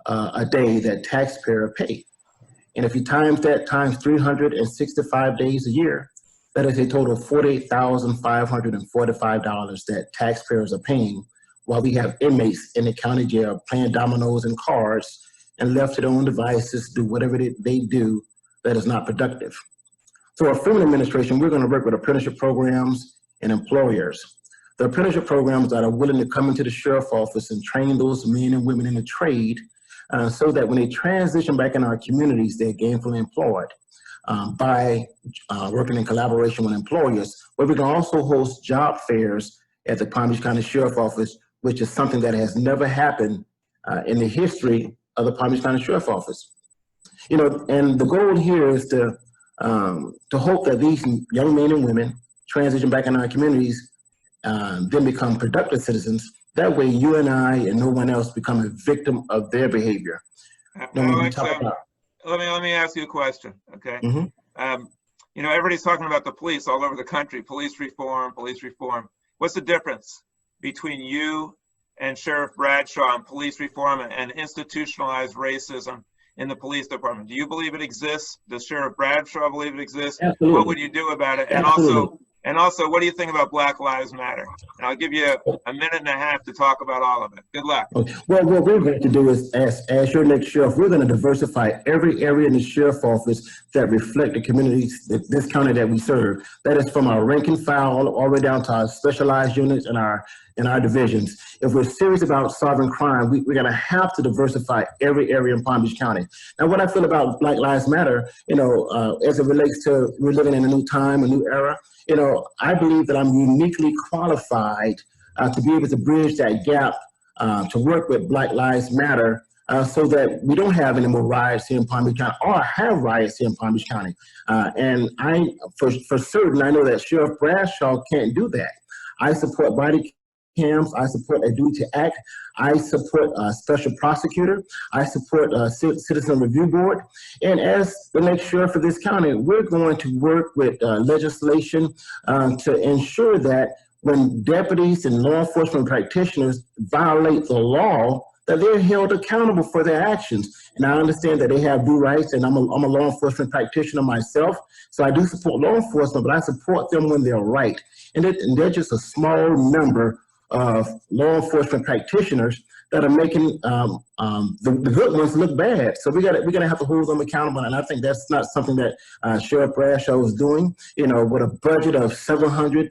G: a day that taxpayer pay. And if you times that times 365 days a year, that is a total of $48,545 that taxpayers are paying while we have inmates in the county jail playing dominoes and cards and left to their own devices, do whatever they do that is not productive. So our Freeman administration, we're going to work with apprenticeship programs and employers. The apprenticeship programs that are willing to come into the sheriff's office and train those men and women in the trade so that when they transition back in our communities, they're gainfully employed by working in collaboration with employers. But we can also host job fairs at the Palm Beach County Sheriff's Office, which is something that has never happened in the history of the Palm Beach County Sheriff's Office. You know, and the goal here is to hope that these young men and women transition back in our communities, then become productive citizens. That way you and I and no one else become a victim of their behavior.
A: Alex, let me ask you a question, okay?
G: Mm-hmm.
A: You know, everybody's talking about the police all over the country, police reform, police reform. What's the difference between you and Sheriff Bradshaw on police reform and institutionalized racism in the police department? Do you believe it exists? Does Sheriff Bradshaw believe it exists?
G: Absolutely.
A: What would you do about it? And also, what do you think about Black Lives Matter? And I'll give you a minute and a half to talk about all of it. Good luck.
G: Okay. Well, what we're going to do is, as your next sheriff, we're going to diversify every area in the sheriff's office that reflect the communities, this county that we serve. That is from our rank and file all the way down to our specialized units and our divisions. If we're serious about solving crime, we're going to have to diversify every area in Palm Beach County. Now, what I feel about Black Lives Matter, you know, as it relates to we're living in a new time, a new era, you know, I believe that I'm uniquely qualified to be able to bridge that gap to work with Black Lives Matter so that we don't have any more riots here in Palm Beach County or have riots here in Palm Beach County. And I, for certain, I know that Sheriff Bradshaw can't do that. I support body cams. I support a duty to act. I support a special prosecutor. I support a citizen review board. And as the next sheriff of this county, we're going to work with legislation to ensure that when deputies and law enforcement practitioners violate the law, that they're held accountable for their actions. And I understand that they have due rights, and I'm a law enforcement practitioner myself, so I do support law enforcement, but I support them when they're right. And they're just a small number of law enforcement practitioners that are making the good ones look bad. So we're gonna have to hold them accountable, and I think that's not something that Sheriff Bradshaw is doing. You know, with a budget of $700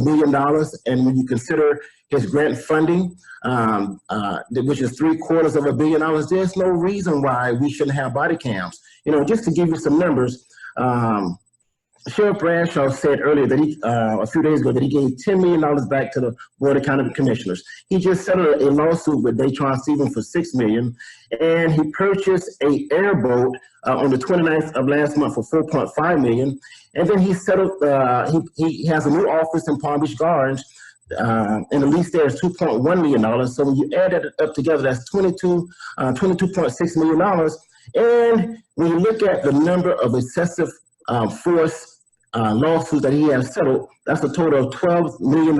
G: million, and when you consider his grant funding, which is $750 million, there's no reason why we shouldn't have body cams. You know, just to give you some numbers. Sheriff Bradshaw said earlier that a few days ago, that he gave $10 million back to the Board of County Commissioners. He just settled a lawsuit with Daytron Stephen for $6 million, and he purchased an airboat on the 29th of last month for $4.5 million. And then he settled. He has a new office in Palm Beach Gardens, and the lease there is $2.1 million. So when you add that up together, that's $22.6 million. And when you look at the number of excessive force lawsuits that he has settled, that's a total of $12 million.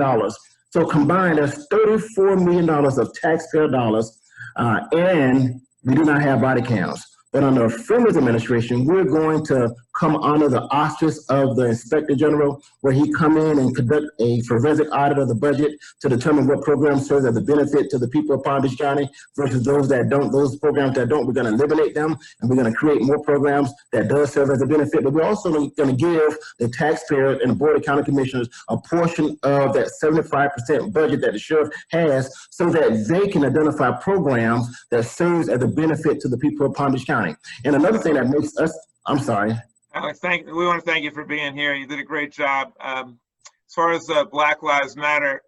G: So combined, that's $34 million of taxpayer dollars, and we do not have body cams. but under Freeman's administration, we're going to come under the auspice of the Inspector General, where he come in and conduct a forensic audit of the budget to determine what programs serve as a benefit to the people of Palm Beach County versus those that don't. Those programs that don't, we're going to eliminate them, and we're going to create more programs that does serve as a benefit. But we're also going to give the taxpayer and the Board of County Commissioners a portion of that 75% budget that the sheriff has, so that they can identify programs that serves as a benefit to the people of Palm Beach County. And another thing that makes us, I'm sorry.
A: Alex, we want to thank you for being here. You did a great job. As far as Black Lives Matter,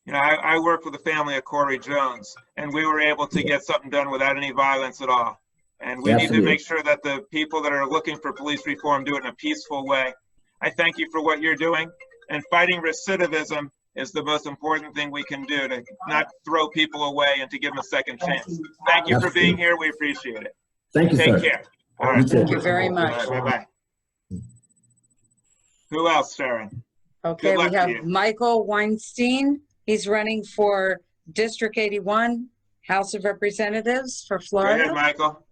A: you know, I worked with the family of Corey Jones, and we were able to get something done without any violence at all. And we need to make sure that the people that are looking for police reform do it in a peaceful way. I thank you for what you're doing. And fighting recidivism is the most important thing we can do, to not throw people away and to give them a second chance. Thank you for being here. We appreciate it.
G: Thank you,
A: Take
G: sir.
A: care. All right.
B: Thank you very much.
A: All right, bye-bye. Who else, Sharon?
B: Okay,
A: Good luck
B: we
A: to
B: have
A: you.
B: Michael Weinstein. He's running for District 81, House of Representatives for
A: Go
B: Florida.
A: ahead, Michael.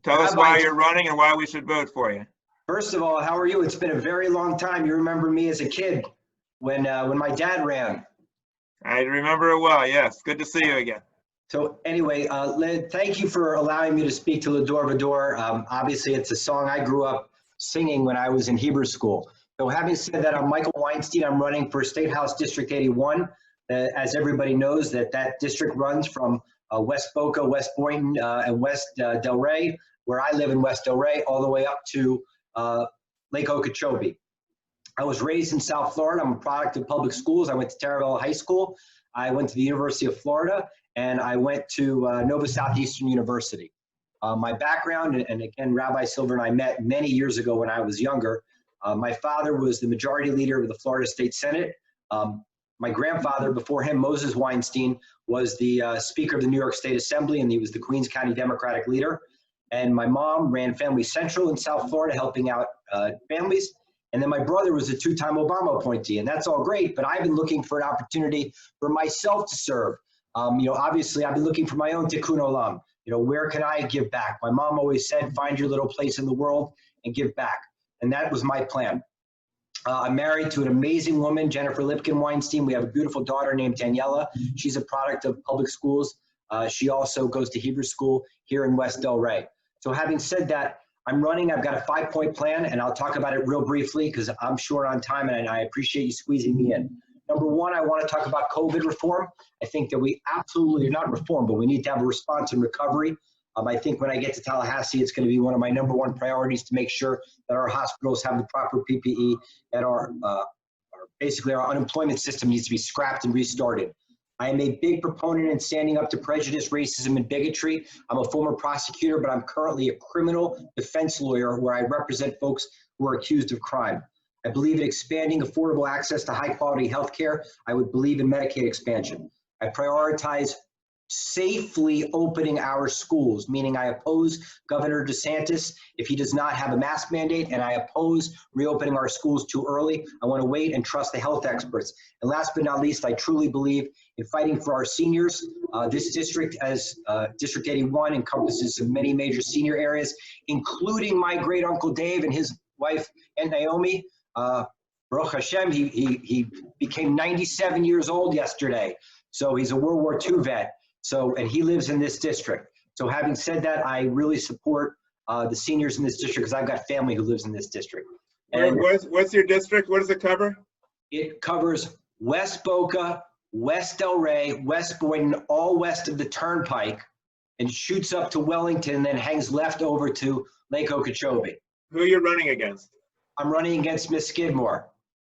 A: Tell us why you're running and why we should vote for you.
H: First of all, how are you? It's been a very long time. You remember me as a kid when my dad ran.
A: I remember it well, yes. Good to see you again.
H: So anyway, thank you for allowing me to speak to Va-Dor. Obviously, it's a song I grew up singing when I was in Hebrew school. So having said that, I'm Michael Weinstein. I'm running for State House District 81. As everybody knows, that district runs from West Boca, West Boynton, and West Del Rey, where I live in West Del Rey, all the way up to Lake Okeechobee. I was raised in South Florida. I'm a product of public schools. I went to Taravella High School. I went to the University of Florida, and I went to Nova Southeastern University. My background, and again, Rabbi Silver and I met many years ago when I was younger. My father was the majority leader of the Florida State Senate. My grandfather, before him, Moses Weinstein, was the Speaker of the New York State Assembly, and he was the Queens County Democratic leader. And my mom ran Family Central in South Florida, helping out families. And then my brother was a two-time Obama appointee, and that's all great, but I've been looking for an opportunity for myself to serve. You know, obviously, I've been looking for my own tikkun olam. You know, where can I give back? My mom always said, find your little place in the world and give back. And that was my plan. I'm married to an amazing woman, Jennifer Lipkin Weinstein. We have a beautiful daughter named Daniela. She's a product of public schools. She also goes to Hebrew school here in West Del Rey. So having said that, I'm running. I've got a 5-point plan, and I'll talk about it real briefly because I'm short on time, and I appreciate you squeezing me in. Number one, I want to talk about COVID reform. I think that we absolutely, not reform, but we need to have a response and recovery. I think when I get to Tallahassee, it's going to be one of my number one priorities to make sure that our hospitals have the proper PPE, that basically our unemployment system needs to be scrapped and restarted. I am a big proponent in standing up to prejudice, racism, and bigotry. I'm a former prosecutor, but I'm currently a criminal defense lawyer where I represent folks who are accused of crime. I believe in expanding affordable access to high-quality health care. I would believe in Medicaid expansion. I prioritize safely opening our schools, meaning I oppose Governor DeSantis if he does not have a mask mandate, and I oppose reopening our schools too early. I want to wait and trust the health experts. And last but not least, I truly believe in fighting for our seniors. This district, as District 81, encompasses some many major senior areas, including my great uncle Dave and his wife, Aunt Naomi. Baruch Hashem, he became 97 years old yesterday. So he's a World War II vet. So, and he lives in this district. So having said that, I really support the seniors in this district because I've got family who lives in this district. And
A: What's your district? What does it cover?
H: it covers West Boca, West Del Rey, West Boynton, all west of the Turnpike, and shoots up to Wellington, and then hangs left over to Lake Okeechobee.
A: Who are you running against?
H: I'm running against Miss Skidmore.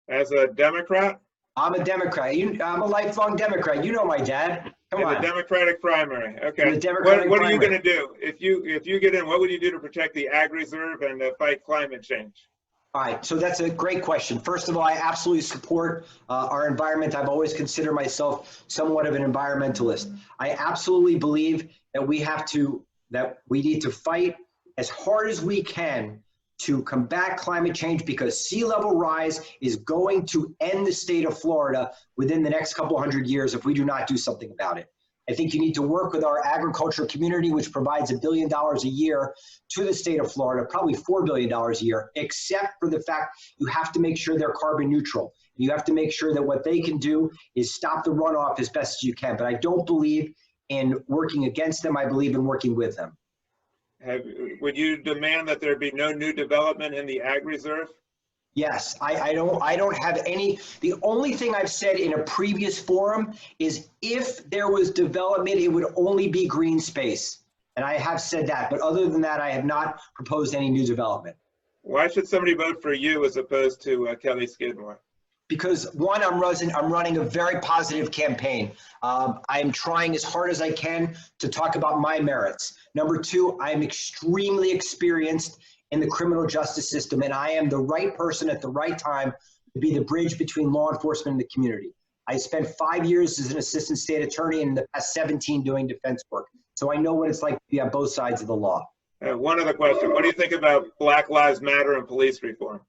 A: As a Democrat?
H: I'm a Democrat. I'm a lifelong Democrat. You know my dad. Come on.
A: In the Democratic primary. Okay.
H: In the Democratic
A: what are you
H: primary.
A: going to do if you get in? What would you do to protect the ag reserve and fight climate change?
H: All right, so that's a great question. First of all, I absolutely support our environment. I've always considered myself somewhat of an environmentalist. I absolutely believe that we need to fight as hard as we can to combat climate change, because sea level rise is going to end the state of Florida within the next couple hundred years if we do not do something about it. I think you need to work with our agricultural community, which provides $1 billion a year to the state of Florida, probably $4 billion a year, except for the fact you have to make sure they're carbon neutral. You have to make sure that what they can do is stop the runoff as best as you can. But I don't believe in working against them. I believe in working with them.
A: Would you demand that there be no new development in the ag reserve?
H: Yes, I don't have any. The only thing I've said in a previous forum is if there was development, it would only be green space. And I have said that, but other than that, I have not proposed any new development.
A: Why should somebody vote for you as opposed to Kelly Skidmore?
H: Because one, I'm running a very positive campaign. I am trying as hard as I can to talk about my merits. Number two, I am extremely experienced in the criminal justice system, and I am the right person at the right time to be the bridge between law enforcement and the community. I spent 5 years as an assistant state attorney and in the past 17 doing defense work. So I know what it's like to be on both sides of the law.
A: One other question. What do you think about Black Lives Matter and police reform?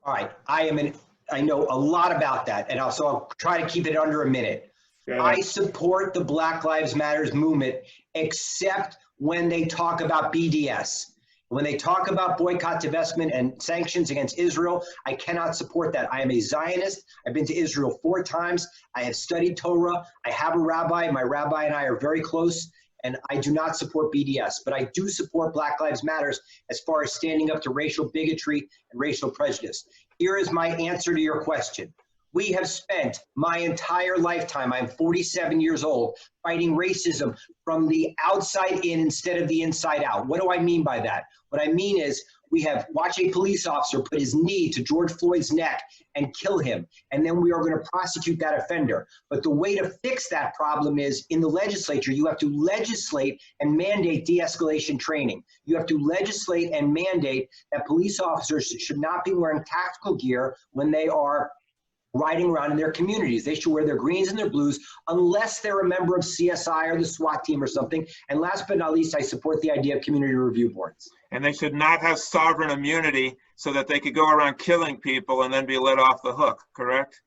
H: All right, I know a lot about that, and so I'll try to keep it under a minute. I support the Black Lives Matter movement, except when they talk about BDS. When they talk about boycott, divestment, and sanctions against Israel, I cannot support that. I am a Zionist. I've been to Israel 4 times. I have studied Torah. I have a rabbi. My rabbi and I are very close, and I do not support BDS. But I do support Black Lives Matter as far as standing up to racial bigotry and racial prejudice. Here is my answer to your question. We have spent my entire lifetime, I'm 47 years old, fighting racism from the outside in instead of the inside out. What do I mean by that? What I mean is we have watched a police officer put his knee to George Floyd's neck and kill him, and then we are going to prosecute that offender. But the way to fix that problem is in the legislature, you have to legislate and mandate de-escalation training. You have to legislate and mandate that police officers should not be wearing tactical gear when they are riding around in their communities. They should wear their greens and their blues unless they're a member of CSI or the SWAT team or something. And last but not least, I support the idea of community review boards.
A: And they should not have sovereign immunity so that they could go around killing people and then be let off the hook, correct?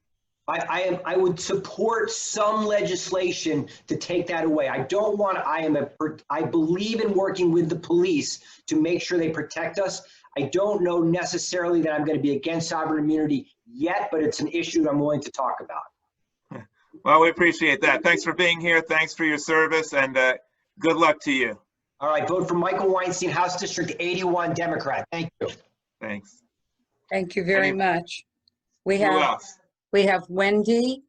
H: I would support some legislation to take that away. I don't want, I believe in working with the police to make sure they protect us. I don't know necessarily that I'm going to be against sovereign immunity yet, but it's an issue I'm willing to talk about.
A: Well, we appreciate that. Thanks for being here. Thanks for your service, and good luck to you.
H: All right, vote for Michael Weinstein, House District 81, Democrat. Thank you.
A: Thanks.
B: Thank you very much. We
A: Who
B: have
A: else?
B: Wendy.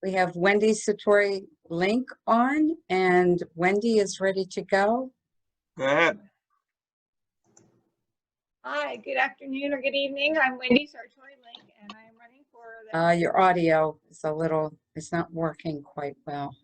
B: We have Wendy Sartory Link on, and Wendy is ready to go.
A: Go ahead.
I: Hi, good afternoon or good evening. I'm Wendy Sartory Link, and I am running for the...
B: Your audio is it's not working quite well.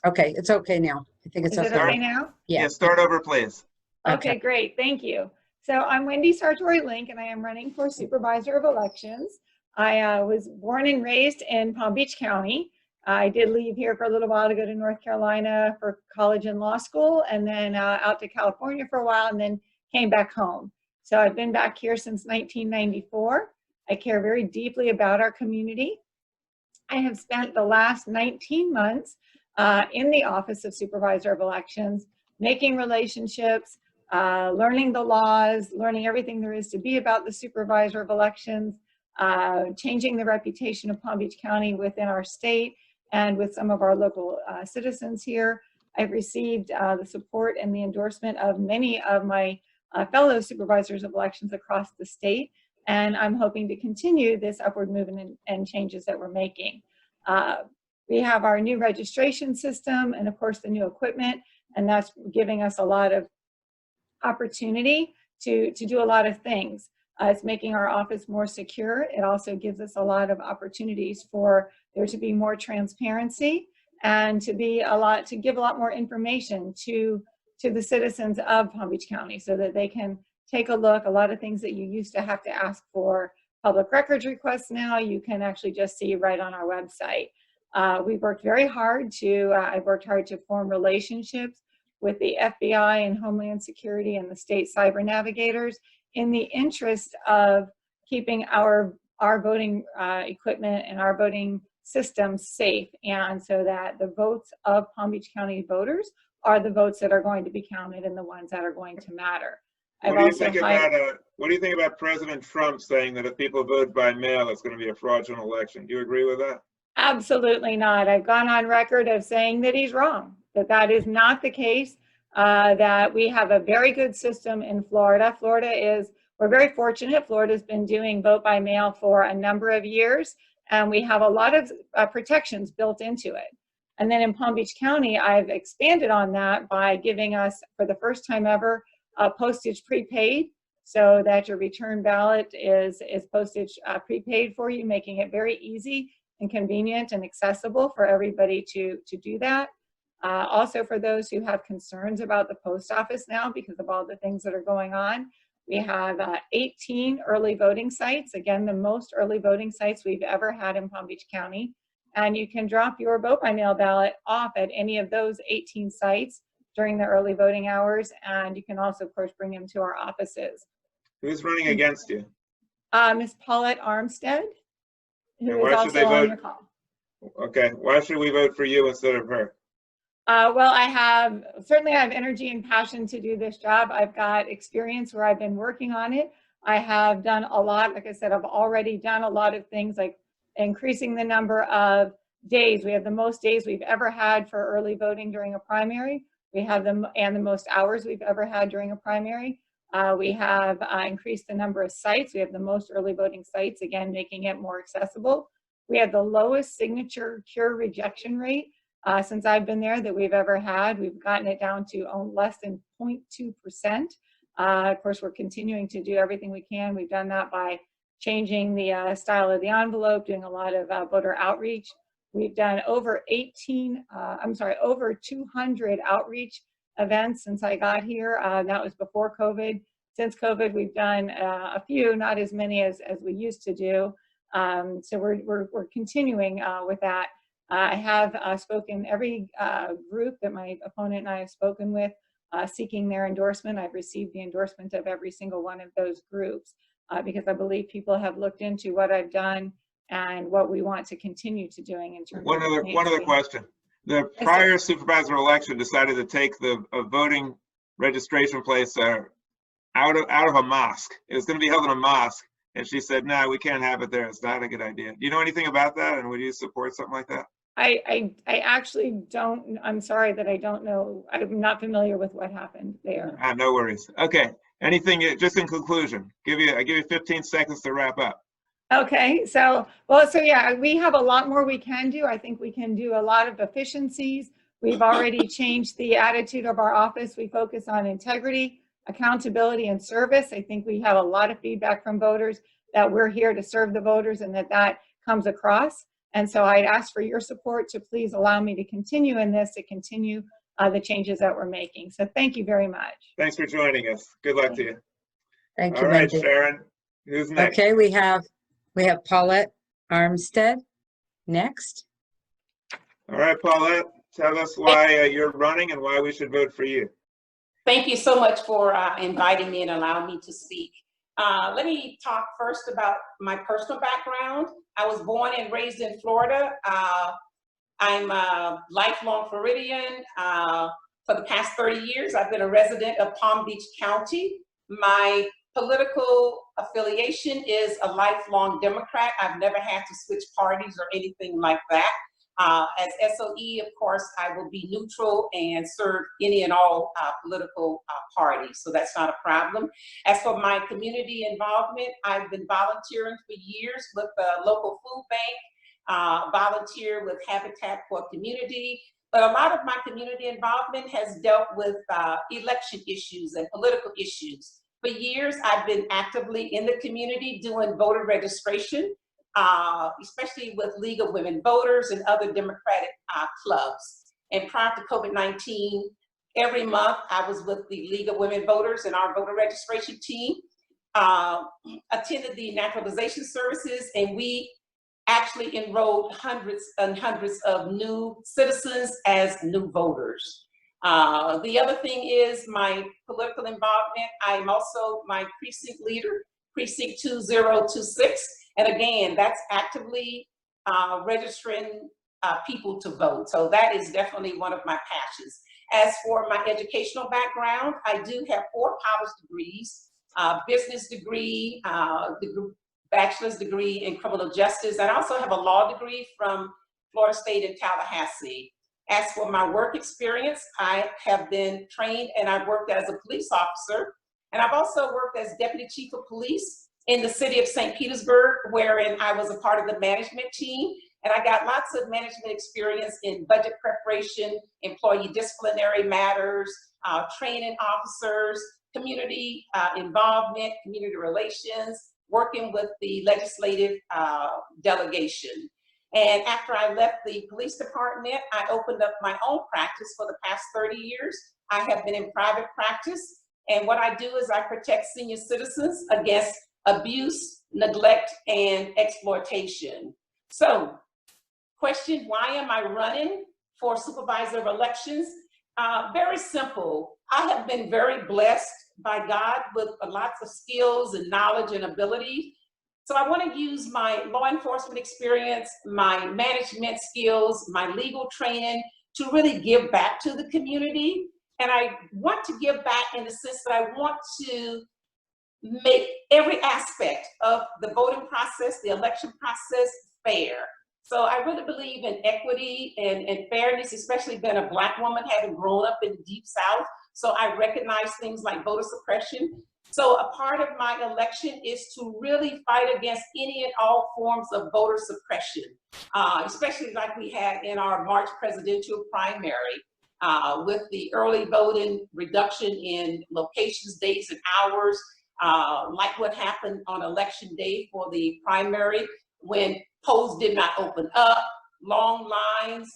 B: Okay, it's okay now. I think it's
I: Is
B: okay.
I: it okay now?
B: Yeah.
A: Start over, please.
I: Okay, great. Thank you. So I'm Wendy Sartory Link, and I am running for Supervisor of Elections. I was born and raised in Palm Beach County. I did leave here for a little while to go to North Carolina for college and law school, and then out to California for a while, and then came back home. So I've been back here since 1994. I care very deeply about our community. I have spent the last 19 months in the Office of Supervisor of Elections, making relationships, learning the laws, learning everything there is to be about the Supervisor of Elections, changing the reputation of Palm Beach County within our state and with some of our local citizens here. I've received the support and the endorsement of many of my fellow supervisors of elections across the state, and I'm hoping to continue this upward movement and changes that we're making. We have our new registration system and of course the new equipment, and that's giving us a lot of opportunity to do a lot of things. It's making our office more secure. It also gives us a lot of opportunities for there to be more transparency and to give a lot more information to the citizens of Palm Beach County so that they can take a look. A lot of things that you used to have to ask for public records requests now, you can actually just see right on our website. We've worked very hard I've worked hard to form relationships with the FBI and Homeland Security and the state cyber navigators in the interest of keeping our voting equipment and our voting system safe, and so that the votes of Palm Beach County voters are the votes that are going to be counted and the ones that are going to matter.
A: What do you think about President Trump saying that if people vote by mail, it's going to be a fraudulent election? Do you agree with that?
I: Absolutely not. I've gone on record of saying that he's wrong, that that is not the case, that we have a very good system in Florida. We're very fortunate. Florida's been doing vote by mail for a number of years, and we have a lot of protections built into it. And then in Palm Beach County, I've expanded on that by giving us, for the first time ever, postage prepaid, so that your return ballot is postage prepaid for you, making it very easy and convenient and accessible for everybody to do that. Also, for those who have concerns about the post office now because of all the things that are going on, we have 18 early voting sites, again, the most early voting sites we've ever had in Palm Beach County. And you can drop your vote by mail ballot off at any of those 18 sites during the early voting hours. And you can also, of course, bring them to our offices.
A: Who's running against you?
I: Miss Paulette Armstead, who
A: why
I: is
A: should they
I: also on
A: vote?
I: the call.
A: Okay, why should we vote for you instead of her?
I: Well, I have energy and passion to do this job. I've got experience where I've been working on it. I have done a lot. Like I said, I've already done a lot of things like increasing the number of days. We have the most days we've ever had for early voting during a primary. We have the most hours we've ever had during a primary. We have increased the number of sites. We have the most early voting sites, again, making it more accessible. We have the lowest signature cure rejection rate since I've been there that we've ever had. We've gotten it down to less than 0.2%. Of course, we're continuing to do everything we can. We've done that by changing the style of the envelope, doing a lot of voter outreach. We've done over 200 outreach events since I got here. That was before COVID. Since COVID, we've done a few, not as many as we used to do. So we're continuing with that. I have spoken every group that my opponent and I have spoken with, seeking their endorsement. I've received the endorsement of every single one of those groups because I believe people have looked into what I've done and what we want to continue to doing in terms of
A: one other question. The prior supervisor election decided to take the voting registration place out of a mosque. It was going to be held in a mosque, and she said, "No, we can't have it there. It's not a good idea." Do you know anything about that, and would you support something like that?
I: I actually don't. I'm sorry that I don't know. I'm not familiar with what happened there.
A: No worries. Okay. Anything? Just in conclusion, I give you 15 seconds to wrap up.
I: Okay, so yeah, we have a lot more we can do. I think we can do a lot of efficiencies. We've already changed the attitude of our office. We focus on integrity, accountability, and service. I think we have a lot of feedback from voters that we're here to serve the voters and that comes across. And so I'd ask for your support to please allow me to continue in this, to continue the changes that we're making. So thank you very much.
A: Thanks for joining us. Good luck to you.
B: Thank you,
A: All right,
B: Wendy.
A: Sharon, who's next?
B: Okay, we have Paulette Armstead next.
A: All right, Paulette, tell us why you're running and why we should vote for you.
J: Thank you so much for inviting me and allowing me to speak. Let me talk first about my personal background. I was born and raised in Florida. I'm a lifelong Floridian. For the past 30 years, I've been a resident of Palm Beach County. My political affiliation is a lifelong Democrat. I've never had to switch parties or anything like that. As SOE, of course, I will be neutral and serve any and all political parties, so that's not a problem. As for my community involvement, I've been volunteering for years with the local food bank, volunteer with Habitat for Community, but a lot of my community involvement has dealt with election issues and political issues. For years, I've been actively in the community doing voter registration, especially with League of Women Voters and other Democratic clubs. And prior to COVID-19, every month I was with the League of Women Voters and our voter registration team, attended the naturalization services, and we actually enrolled hundreds and hundreds of new citizens as new voters. The other thing is my political involvement. I'm also my precinct leader, Precinct 2026. And again, that's actively registering people to vote. So that is definitely one of my passions. As for my educational background, I do have 4 college degrees, business degree, bachelor's degree in criminal justice. I also have a law degree from Florida State in Tallahassee. As for my work experience, I have been trained and I've worked as a police officer, and I've also worked as deputy chief of police in the city of St. Petersburg, wherein I was a part of the management team. And I got lots of management experience in budget preparation, employee disciplinary matters, training officers, community involvement, community relations, working with the legislative delegation. And after I left the police department, I opened up my own practice for the past 30 years. I have been in private practice. And what I do is I protect senior citizens against abuse, neglect, and exploitation. So, question, why am I running for supervisor of elections? Very simple. I have been very blessed by God with lots of skills and knowledge and ability. So I want to use my law enforcement experience, my management skills, my legal training to really give back to the community. And I want to give back in the sense that I want to make every aspect of the voting process, the election process, fair. So I really believe in equity and fairness, especially being a Black woman, having grown up in the Deep South. So I recognize things like voter suppression. So a part of my election is to really fight against any and all forms of voter suppression, especially like we had in our March presidential primary with the early voting, reduction in locations, days, and hours, like what happened on election day for the primary when polls did not open up, long lines,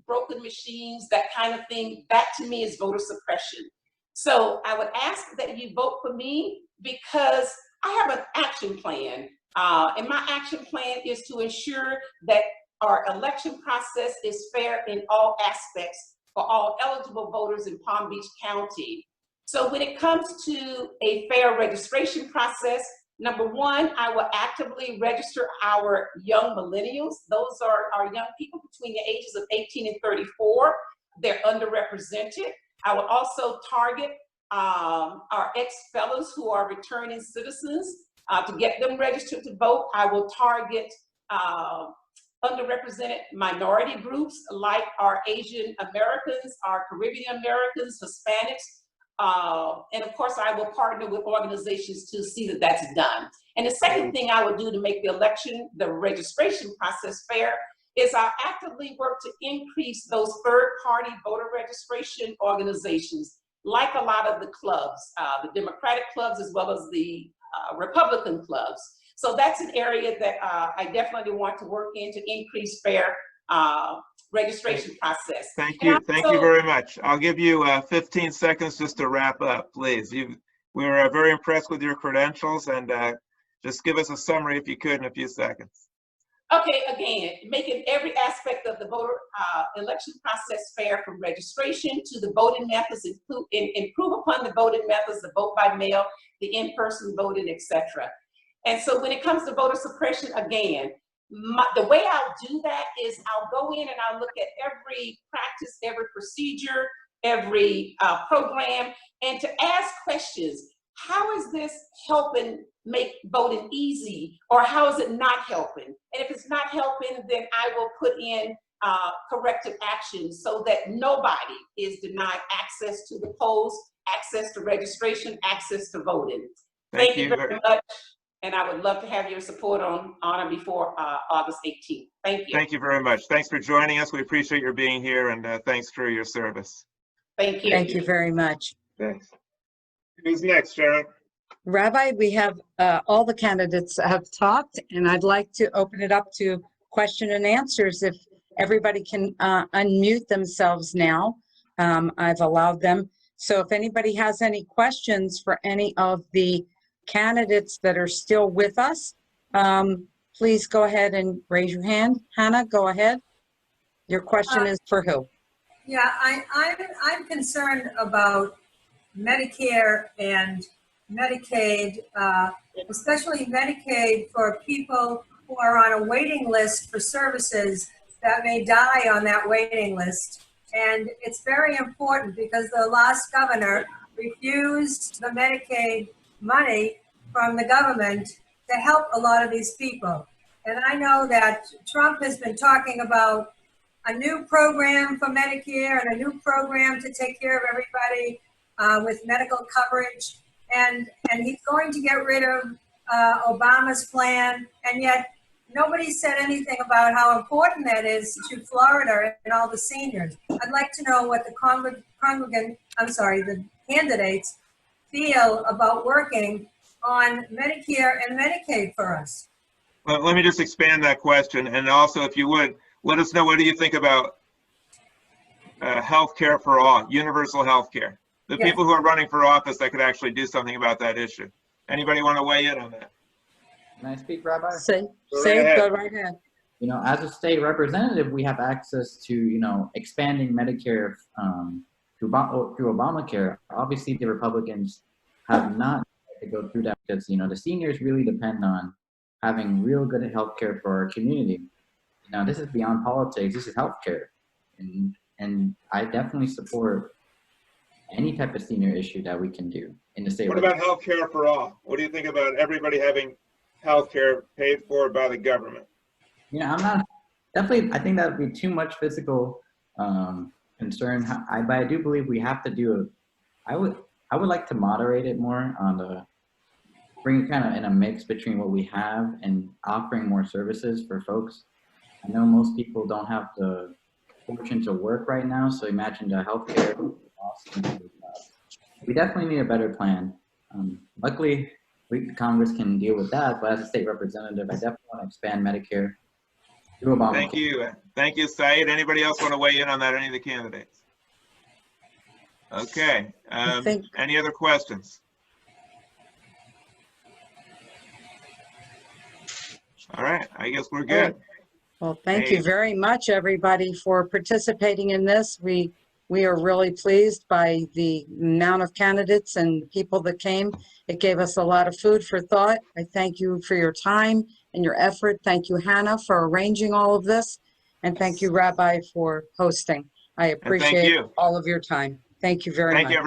J: broken machines, that kind of thing. That to me is voter suppression. So I would ask that you vote for me because I have an action plan. And my action plan is to ensure that our election process is fair in all aspects for all eligible voters in Palm Beach County. So when it comes to a fair registration process, number one, I will actively register our young millennials. Those are our young people between the ages of 18 and 34. They're underrepresented. I will also target our ex-felons who are returning citizens to get them registered to vote. I will target underrepresented minority groups like our Asian Americans, our Caribbean Americans, Hispanics, and of course I will partner with organizations to see that that's done. And the second thing I will do to make the election, the registration process fair, is I'll actively work to increase those third-party voter registration organizations, like a lot of the clubs, the Democratic clubs as well as the Republican clubs. So that's an area that I definitely want to work in to increase fair registration process.
A: Thank you. Thank you very much. I'll give you 15 seconds just to wrap up, please. We were very impressed with your credentials, and just give us a summary if you could in a few seconds.
J: Okay, again, making every aspect of the voter election process fair, from registration to the voting methods, improve upon the voting methods, the vote by mail, the in-person voting, etc. And so when it comes to voter suppression, again, the way I'll do that is I'll go in and I'll look at every practice, every procedure, every program, and to ask questions. How is this helping make voting easy, or how is it not helping? And if it's not helping, then I will put in corrective action so that nobody is denied access to the polls, access to registration, access to voting. Thank you very much. And I would love to have your support on or before August 18th. Thank you.
A: Thank you very much. Thanks for joining us. We appreciate your being here, and thanks for your service.
J: Thank you.
B: Thank you very much.
A: Thanks. Who's next, Sharon?
B: Rabbi, we have all the candidates have talked, and I'd like to open it up to question and answers. If everybody can unmute themselves now, I've allowed them. So if anybody has any questions for any of the candidates that are still with us, please go ahead and raise your hand. Hannah, go ahead. Your question is for who?
K: Yeah, I'm concerned about Medicare and Medicaid, especially Medicaid for people who are on a waiting list for services that may die on that waiting list. And it's very important because the last governor refused the Medicaid money from the government to help a lot of these people. And I know that Trump has been talking about a new program for Medicare and a new program to take care of everybody with medical coverage. And he's going to get rid of Obama's plan. And yet nobody said anything about how important that is to Florida and all the seniors. I'd like to know what the the candidates feel about working on Medicare and Medicaid for us.
A: Well, let me just expand that question. And also, if you would, let us know, what do you think about health care for all, universal health care? The
K: Yes.
A: people who are running for office that could actually do something about that issue. Anybody want to weigh in on that?
E: Can I speak, Rabbi?
B: Go right ahead.
E: You know, as a state representative, we have access to, you know, expanding Medicare through Obamacare. Obviously, the Republicans have not had to go through that because, you know, the seniors really depend on having real good health care for our community. Now, this is beyond politics. This is health care. And I definitely support any type of senior issue that we can do in the state.
A: What about health care for all? What do you think about everybody having health care paid for by the government?
E: You know, I'm not, definitely, I think that would be too much physical concern. But I do believe we have to do I would like to moderate it more on the, bring it kind of in a mix between what we have and offering more services for folks. I know most people don't have the fortune to work right now, so imagine the healthcare costs. We definitely need a better plan. Luckily, Congress can deal with that, but as a state representative, I definitely want to expand Medicare through Obamacare.
A: Thank you. Thank you, Said. Anybody else want to weigh in on that, any of the candidates? Okay. Any other questions? All right, I guess we're good.
B: Well, thank you very much, everybody, for participating in this. We are really pleased by the amount of candidates and people that came. It gave us a lot of food for thought. I thank you for your time and your effort. Thank you, Hannah, for arranging all of this. And thank you, Rabbi, for hosting. I appreciate all of your time. Thank you very much.
A: Thank you.